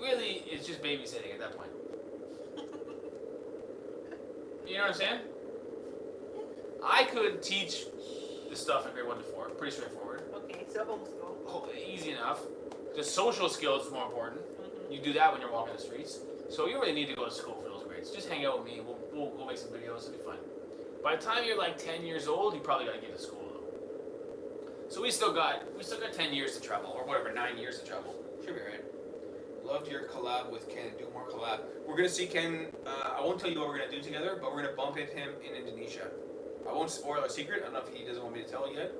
it's just babysitting at that point. You know what I'm saying? I could teach the stuff in grade 1 to 4. Pretty straightforward. Okay, so homeschool. Easy enough. The social skills is more important. Mm-hmm. You do that when you're walking the streets. So you really need to go to school for those grades. Just hang out with me. We'll make some videos. It'll be fun. By the time you're like 10 years old, you probably got to get to school though. So we still got 10 years to travel, or whatever, 9 years to travel. Should be right. Loved your collab with Ken. Do more collab. We're gonna see Ken. I won't tell you what we're gonna do together, but we're gonna bump into him in Indonesia. I won't spoil our secret. I don't know if he doesn't want me to tell you yet,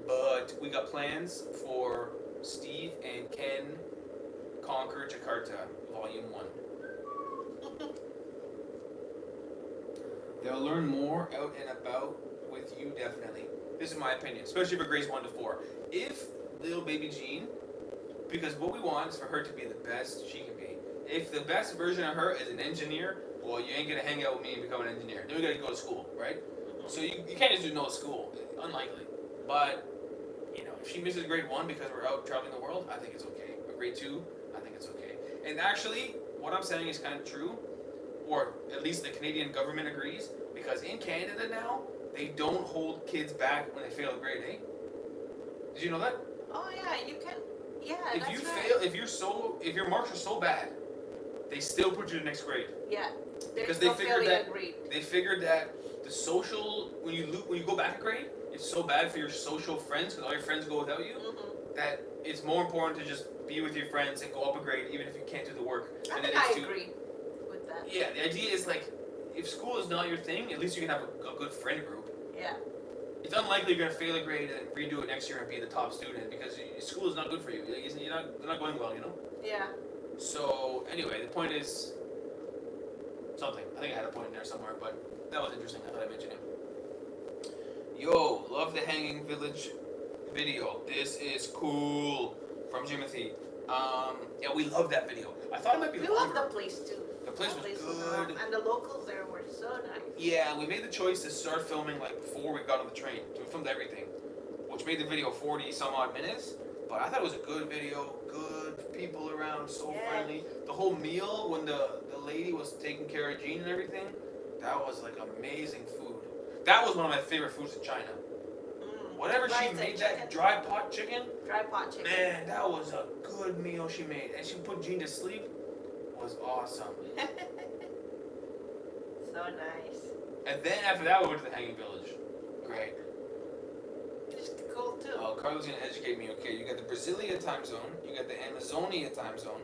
but we got plans for Steve and Ken Conquer Jakarta, Volume 1. They'll learn more out and about with you, definitely. This is my opinion, especially for grades 1 to 4. If little baby Jean, because what we want is for her to be the best she can be. If the best version of her is an engineer, well, you ain't gonna hang out with me and become an engineer. Then we gotta go to school, right? So you can't just do no school. Unlikely. But, you know, if she misses grade 1 because we're out traveling the world, I think it's okay. But grade 2, I think it's okay. And actually, what I'm saying is kind of true, or at least the Canadian government agrees, because in Canada now, they don't hold kids back when they fail a grade, eh? Did you know that? Oh yeah, you can. Yeah, if that's you right. fail, if your marks are so bad, they still put you in the next grade. Yeah. Because they figured that the social when you go back a grade, it's so bad for your social friends because all your friends go without you. Mm-hmm. That it's more important to just be with your friends and go up a grade even if you can't do the work. I agree with that. Yeah, the idea is like if school is not your thing, at least you can have a good friend group. Yeah. It's unlikely you're gonna fail a grade and redo it next year and be the top student because school is not good for you. You're not going well, you know. Yeah. So anyway, the point is something. I think I had a point in there somewhere, but that was interesting. I thought I'd mention it. Yo, love the Hanging Village video. This is cool. From Jimothy. Yeah, we love that video. I thought it might be We longer. love the place too. The place was good. And the locals there were so nice. Yeah, we made the choice to start filming like before we got on the train. So we filmed everything, which made the video 40 some odd minutes. But I thought it was a good video. Good people around, so friendly. The whole meal when the lady was taking care of Jean and everything, that was like amazing food. That was one of my favorite foods in China. Whatever she made, that dry pot chicken. Dry pot chicken. Man, that was a good meal she made. And she put Jean to sleep. was awesome. So nice. And then after that, we went to the Hanging Village. Great. It's cool too. Oh, Carlos gonna educate me. Okay, you got the Brasilia time zone, you got the Amazonia time zone,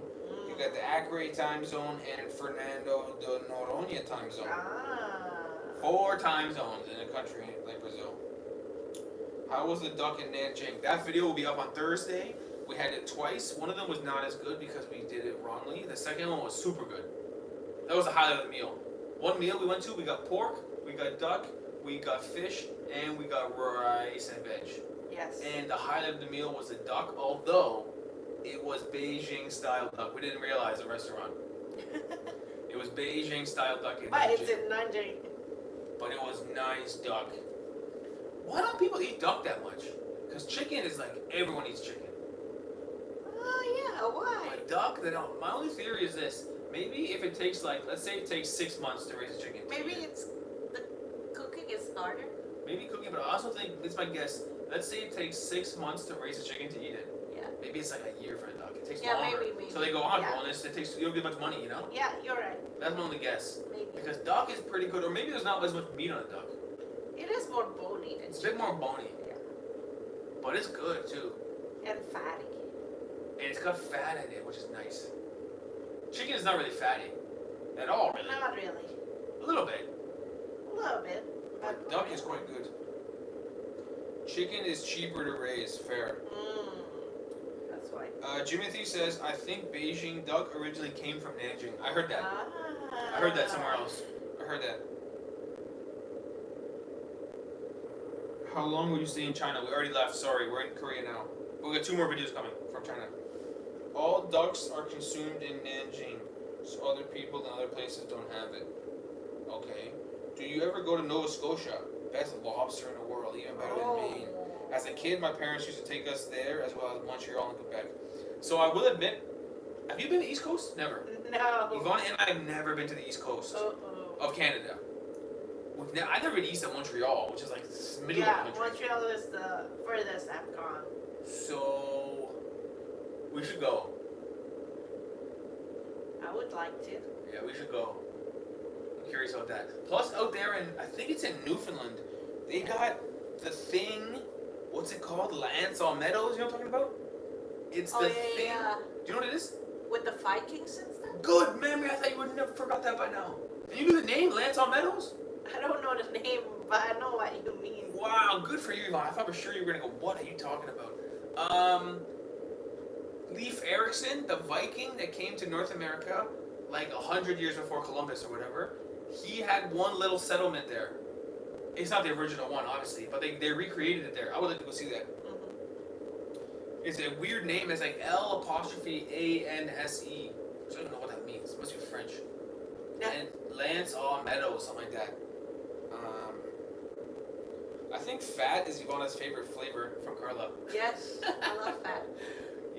you got the Acre time zone, and Fernando de Noronha time zone. Ah. 4 time zones in a country like Brazil. How was the duck in Nanjing? That video will be up on Thursday. We had it twice. One of them was not as good because we did it wrongly. The second one was super good. That was the highlight of the meal. One meal we went to, we got pork, we got duck, we got fish, and we got rice and veg. Yes. And the highlight of the meal was the duck, although it was Beijing style duck. We didn't realize the restaurant. It was Beijing style duck in But Nanjing. it's in Nanjing. But it was nice duck. Why don't people eat duck that much? Because chicken is like, everyone eats chicken. Oh yeah, why? But duck, they don't. My only theory is this. Maybe if it takes like, let's say it takes 6 months to raise a chicken. Maybe it's the cooking is harder. Maybe cooking, but I also think, it's my guess, let's say it takes 6 months to raise a chicken to eat it. Yeah. Maybe it's like a year for a duck. It takes Yeah, longer. maybe. So they go on Yeah. bonus, it takes, you don't get much money, you know? Yeah, you're right. That's my only guess. Maybe. Because duck is pretty good, or maybe there's not as much meat on a duck. It is more bony than It's a bit more bony. Yeah. But it's good too. And fatty. And it's got fat in it, which is nice. Chicken is not really fatty. At all, really. Not really. A little bit. A little bit. But duck is quite good. Chicken is cheaper to raise, fair. That's why. Jimothy says, I think Beijing duck originally came from Nanjing. I heard that. Ah. I heard that somewhere else. I heard that. How long will you stay in China? We already left, sorry, we're in Korea now. We'll get 2 more videos coming from China. All ducks are consumed in Nanjing, so other people in other places don't have it. Okay. Do you ever go to Nova Scotia? Best lobster in the world, even better than Maine. As a kid, my parents used to take us there, as well as Montreal and Quebec. So I will admit, have you been to the East Coast? Never. No. Yvonne and I have never been to the East Coast of Canada. I've never been east of Montreal, which is like the middle of the country. Montreal is the furthest I've gone. So we should go. I would like to. Yeah, we should go. I'm curious about that. Plus, out there in, I think it's in Newfoundland, they got the thing. What's it called? Lansall Meadows. You know what I'm talking about? It's the thing. Yeah. Do you know what it is? With the Vikings and stuff? Good memory. I thought you would have never forgot that by now. And you knew the name, Lansall Meadows? I don't know the name, but I know what you mean. Wow, good for you, Yvonne. I thought for sure you were gonna go, what are you talking about? Leif Erikson, the Viking that came to North America like 100 years before Columbus or whatever, he had one little settlement there. It's not the original one, obviously, but they recreated it there. I would like to go see that. It's a weird name. It's like L'Anse. So I don't know what that means. It must be French. And Lansall Meadows, something like that. I think fat is Ivana's favorite flavor from Carla. Yes, I love that.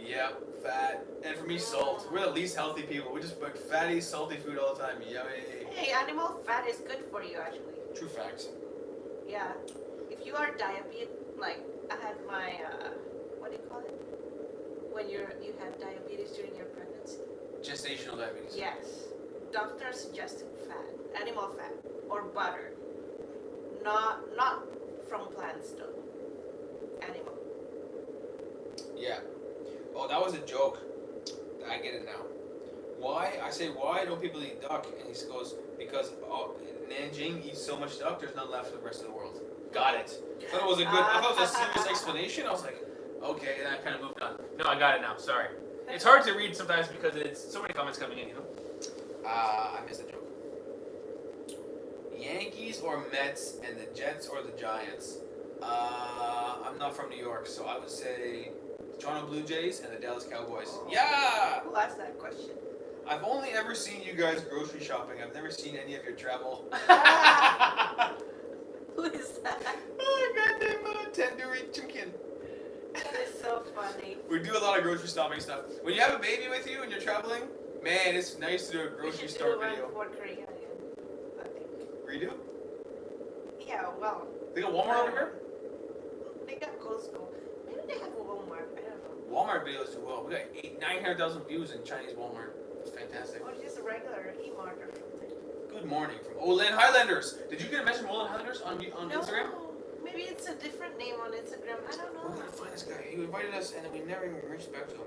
Yep, fat. And for me, salt. We're the least healthy people. We just put fatty, salty food all the time. Yummy. Hey, animal fat is good for you, actually. True facts. Yeah. If you are diabetic, like I had my, what do you call it? When you have diabetes during your pregnancy? Gestational diabetes. Yes. Doctor suggested fat, animal fat, or butter. Not from plants though. Animal. Yeah. Oh, that was a joke. I get it now. Why? I say, why don't people eat duck? And he goes, because Nanjing eats so much duck, there's none left for the rest of the world. Got it. I thought it was a good, I thought it was a serious explanation. I was like, okay, and I kind of moved on. No, I got it now. Sorry. It's hard to read sometimes because it's so many comments coming in, you know? I missed the joke. Yankees or Mets, and the Jets or the Giants? I'm not from New York, so I would say the Toronto Blue Jays and the Dallas Cowboys. Oh. Yeah! Who asked that question? I've only ever seen you guys grocery shopping. I've never seen any of your travel. Who is that? Oh, goddamn tandoori chicken. That is so funny. We do a lot of grocery shopping stuff. When you have a baby with you and you're traveling, man, it's nice to do a grocery store video. For Korea, yeah, I think. Redo? Yeah, well. They got Walmart over here? They got Costco. Maybe they have a Walmart. I don't know. Walmart videos do well. We got 900,000 views in Chinese Walmart. It's fantastic. Or just a regular emote or something. Good morning from Olan Highlanders. Did you get a message from Olan Highlanders on No, Instagram? maybe it's a different name on Instagram. I don't We're know. gonna find this guy. He invited us and then we never even reached back to him.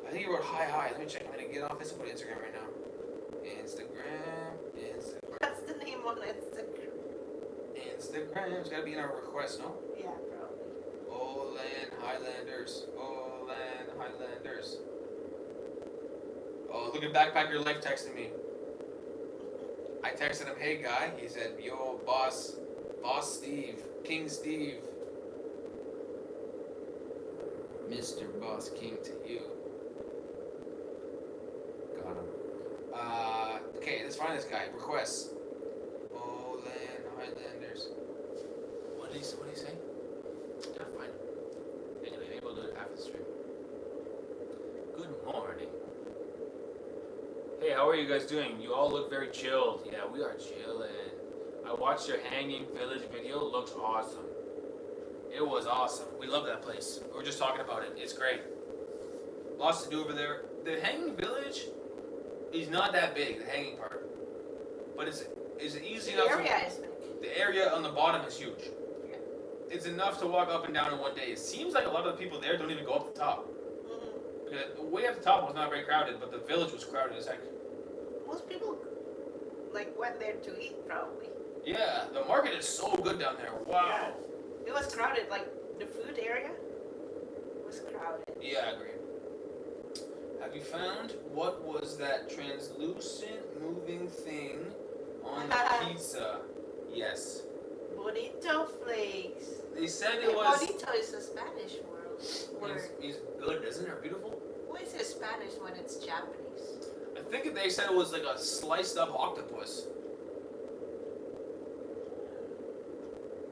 I think he wrote hi. Let me check. I'm gonna get off this and put Instagram right now. Instagram. That's the name on Instagram. Instagram. It's gotta be in our request, no? Yeah, probably. Olan Highlanders. Olan Highlanders. Oh, look at Backpacker Life texting me. I texted him, hey guy. He said, yo, boss Steve, King Steve. Mr. Boss King to you. Got him. Okay, let's find this guy. Requests. Olan Highlanders. What did he say? Gotta find him. Anyway, maybe we'll do it after the stream. Good morning. Hey, how are you guys doing? You all look very chilled. Yeah, we are chilling. I watched your Hanging Village video. It looks awesome. It was awesome. We love that place. We were just talking about it. It's great. Lots to do over there. The Hanging Village is not that big, the hanging part. But it's easy enough. The area is big. The area on the bottom is huge. Yeah. It's enough to walk up and down in one day. It seems like a lot of the people there don't even go up the top. Mm-hmm. Way up the top was not very crowded, but the village was crowded as heck. Most people went there to eat probably. Yeah, the market is so good down there. Wow. It was crowded, like the food area was crowded. Yeah, I agree. Have you found what was that translucent moving thing on the pizza? Yes. Bonito flakes. They said Hey, it was. bonito is a Spanish word. It's good, isn't it? Beautiful. What is it Spanish when it's Japanese? I think they said it was like a sliced up octopus.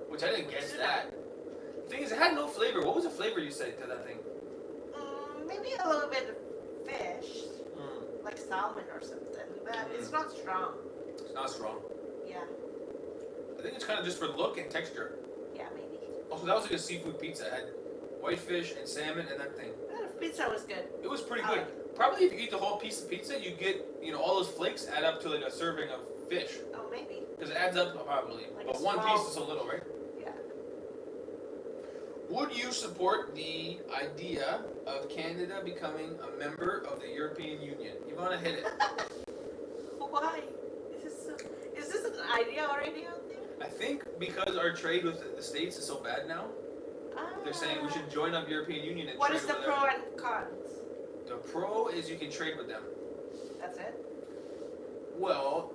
Which I didn't guess that. The thing is, it had no flavor. What was the flavor you said to that thing? Maybe a little bit of fish, like salmon or something, but it's not strong. It's not strong. Yeah, I think it's kind of just for look and texture. yeah, maybe. Also, that was like a seafood pizza. It had whitefish and salmon and that thing. The pizza was good. It was pretty good. Probably if you eat the whole piece of pizza, you get, all those flakes add up to like a serving of fish. Oh, maybe. Because it adds up probably. Like But a one small- piece is so little, right? Yeah. Would you support the idea of Canada becoming a member of the European Union? Ivana, hit it. Why? Is this an idea already out there? I think because our trade with the States is so bad now, they're saying we should join up European Union and What trade is the with pro them. and cons? The pro is you can trade with them. That's it? Well,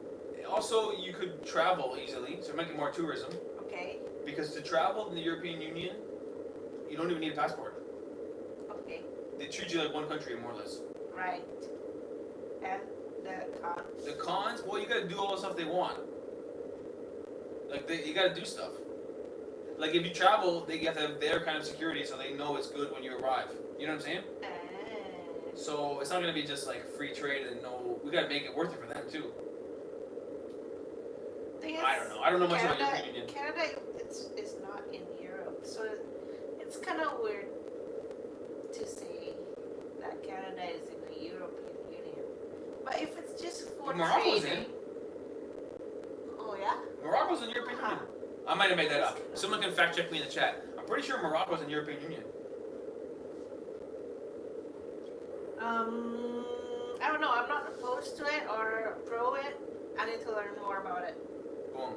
also you could travel easily, so making more tourism. Okay. Because to travel in the European Union, you don't even need a passport. Okay. They treat you like one country, more or less. Right. And the cons? The cons, well, you gotta do all the stuff they want. Like, you gotta do stuff. Like, if you travel, they have to have their kind of security so they know it's good when you arrive. You know what I'm saying? So, it's not gonna be just like free trade and we gotta make it worth it for them, too. I don't know. I don't know much about the European Union. Canada is not in Europe, so it's kind of weird to say that Canada is in the European Union. But if it's just for But Morocco's trading, in. Oh yeah. Morocco's in the European Union. I might have made that up. Someone can fact check me in the chat. I'm pretty sure Morocco's in the European Union. I don't know. I'm not opposed to it or pro it. I need to learn more about it. Boom.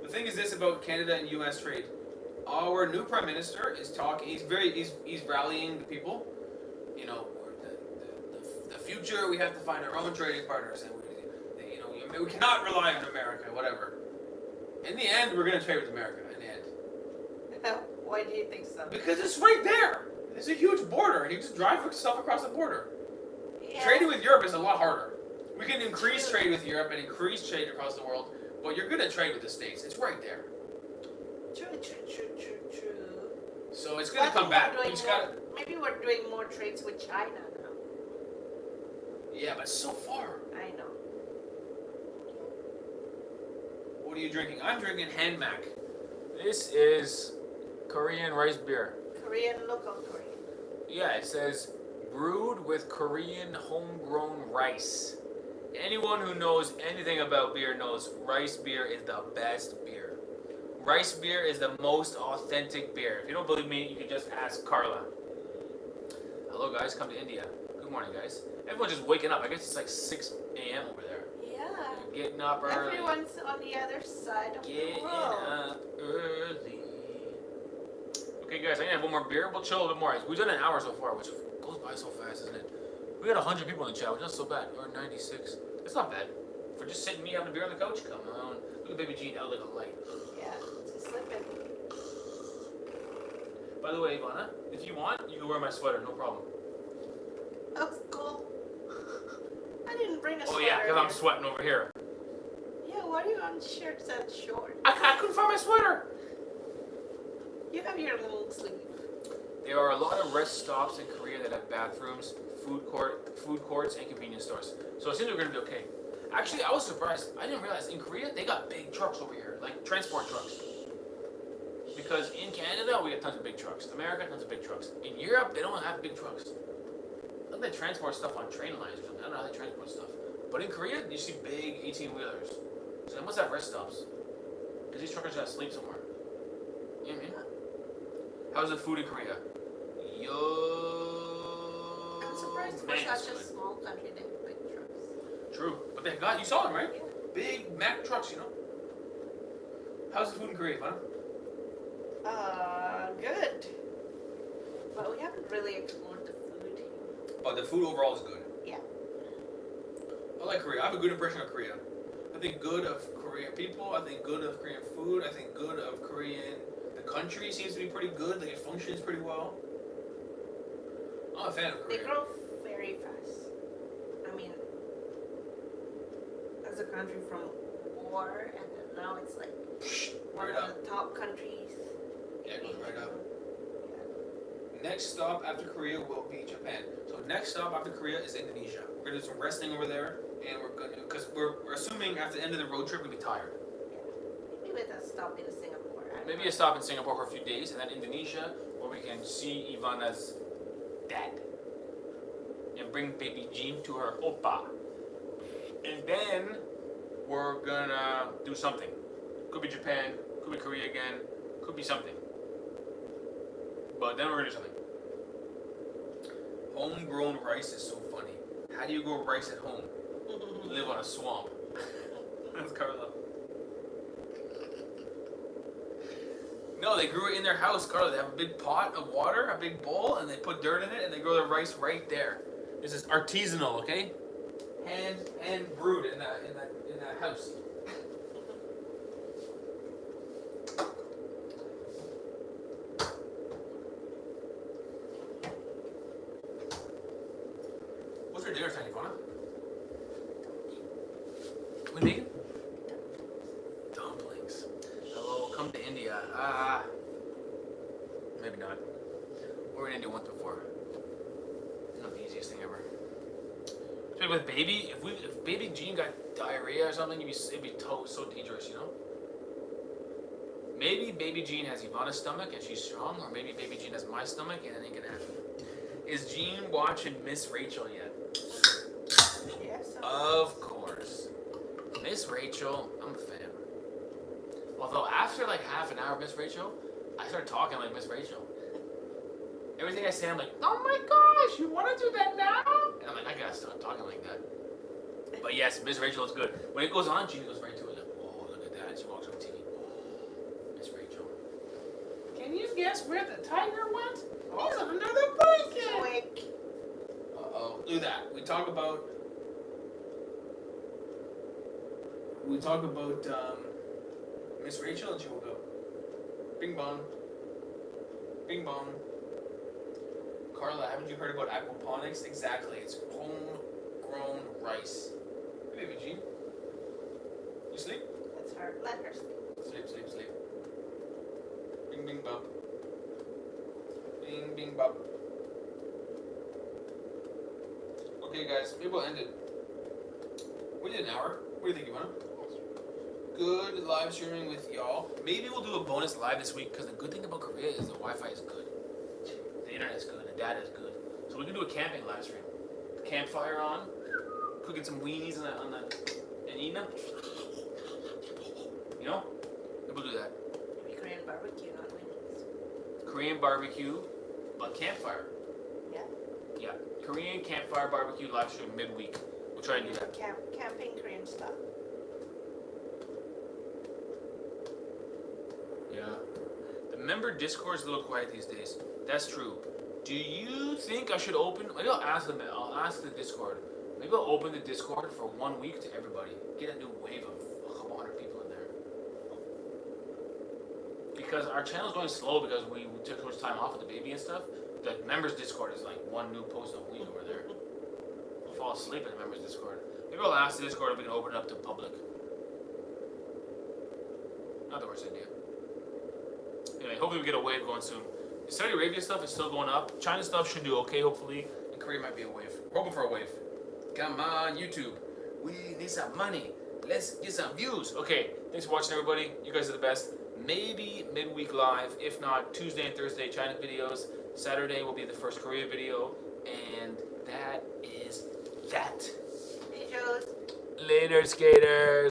The thing is this about Canada and U.S. trade. Our new Prime Minister is talking. He's rallying the people. The future. We have to find our own trading partners, and we cannot rely on America. Whatever. In the end, we're gonna trade with America. In the end. Why do you think so? Because it's right there. It's a huge border, and you just drive stuff across the border. Yeah. Trading with Europe is a lot harder. We can increase trade with Europe and increase trade across the world, but you're gonna trade with the States. It's right there. True. So it's gonna come back. We just gotta. Maybe we're doing more trades with China now. Yeah, but so far. I know. What are you drinking? I'm drinking Hanmac. This is Korean rice beer. Korean, local Korean. Yeah, it says brewed with Korean homegrown rice. Anyone who knows anything about beer knows rice beer is the best beer. Rice beer is the most authentic beer. If you don't believe me, you can just ask Carla. Hello guys, come to India. Good morning guys. Everyone's just waking up. I guess it's like 6 a.m. over there. Yeah. They're getting up early. Everyone's on the other side of the Getting world. up early. Okay guys, I'm gonna have one more beer. We'll chill a little bit more. We've done an hour so far, which goes by so fast, isn't it? We got 100 people in the chat, which is not so bad. Or 96. It's not bad. For just sitting me having a beer on the couch, come on. Look at Baby G out like a light. Yeah, it's slipping. By the way, Ivana, if you want, you can wear my sweater, no problem. That's cool. I didn't bring a sweater. Oh yeah, because I'm here. sweating over here. Yeah, why are you on shirts and shorts? I couldn't find my sweater. You have your long sleeve. There are a lot of rest stops in Korea that have bathrooms, food courts, and convenience stores. So it seems we're gonna be okay. Actually, I was surprised. I didn't realize in Korea they got big trucks over here, like transport trucks. Because in Canada we got tons of big trucks. America tons of big trucks. In Europe they don't have big trucks. I think they transport stuff on train lines or something. I don't know how they transport stuff. But in Korea you see big 18-wheelers. So they must have rest stops. Because these truckers gotta sleep somewhere. You know what I mean? How's the food in Korea? Yo. I'm surprised Man, for it's such a good. small country they have big trucks. True. But they got, you saw them, right? Yeah. Big Mack trucks, you know? How's the food in Korea, man? Good. But we haven't really explored the food. Oh, the food overall is good. Yeah. I like Korea. I have a good impression of Korea. I think good of Korean people. I think good of Korean food. I think good of Korean. The country seems to be pretty good. Like it functions pretty well. I'm a fan of They Korea. grow very fast. I mean, as a country from war, and then now it's like one Right of up. the top countries. Yeah, it goes right up. Yeah. Next stop after Korea will be Japan. So next stop after Korea is Indonesia. We're gonna do some resting over there, and we're gonna because we're assuming after the end of the road trip we'll be tired. Maybe with a stop in Singapore. I don't Maybe know. a stop in Singapore for a few days, and then Indonesia, where we can see Ivana's dad and bring baby Jean to her oppa. And then we're gonna do something. Could be Japan, could be Korea again, could be something. But then we're gonna do something. Homegrown rice is so funny. How do you grow rice at home? You live on a swamp. That's Carla. No, they grew it in their house, Carla. They have a big pot of water, a big bowl, and they put dirt in it, and they grow the rice right there. This is artisanal, okay? Hand brewed in that house. What's for dinner tonight, Ivana? What are you making? Dumplings. Hello, come to India. Maybe not. We were in India once before. Not the easiest thing ever. Especially with baby, if baby Jean got diarrhea or something, it'd be so dangerous, you know? Maybe baby Jean has Ivana's stomach and she's strong, or maybe baby Jean has my stomach and it ain't gonna happen. Is Jean watching Miss Rachel yet? Yes. Of course. Miss Rachel, I'm a fan. Although after like half an hour of Miss Rachel, I started talking like Miss Rachel. Everything I say, I'm like, oh my gosh, you want to do that now? And I'm like, I gotta start talking like that. But yes, Miss Rachel is good. When it goes on, Jean goes right to it. Like, oh, look at that. She walks on TV. Miss Rachel. Can you guess where the tiger went? He's under the blanket. Quick. Uh-oh. Do that. We talk about Miss Rachel and she will go. Bing bong. Bing bong. Carla, haven't you heard about aquaponics? Exactly. It's homegrown rice. Hey, baby Jean. You sleep? That's her. Let her sleep. Sleep. Bing bing bop. Bing bing bop. Okay guys, maybe we'll end it. We did an hour. What do you think, Ivana? Good live streaming with y'all. Maybe we'll do a bonus live this week because the good thing about Korea is the Wi-Fi is good. The internet's good. The data is good. So we can do a camping live stream. Campfire on, cooking some weenies and eating them. You know? We'll do that. Maybe Korean barbecue, not wings. Korean barbecue, but campfire. Yeah. Yeah. Korean campfire barbecue live stream midweek. We'll try and do that. Camping Korean stuff. Yeah. The member Discord's a little quiet these days. That's true. Do you think I should open? Maybe I'll ask them. I'll ask the Discord. Maybe I'll open the Discord for 1 week to everybody. Get a new wave of a couple hundred people in there. Because our channel's going slow because we took so much time off with the baby and stuff. The members Discord is like one new post a week over there. I'll fall asleep in the members Discord. Maybe I'll ask the Discord if we can open it up to public. Not the worst idea. Anyway, hopefully we get a wave going soon. The Saudi Arabia stuff is still going up. China stuff should do okay, hopefully. And Korea might be a wave. We're hoping for a wave. Come on, YouTube. We need some money. Let's get some views. Okay, thanks for watching, everybody. You guys are the best. Maybe midweek live. If not, Tuesday and Thursday, China videos. Saturday will be the first Korea video. And that is that. Hey, Joe. Later, skaters.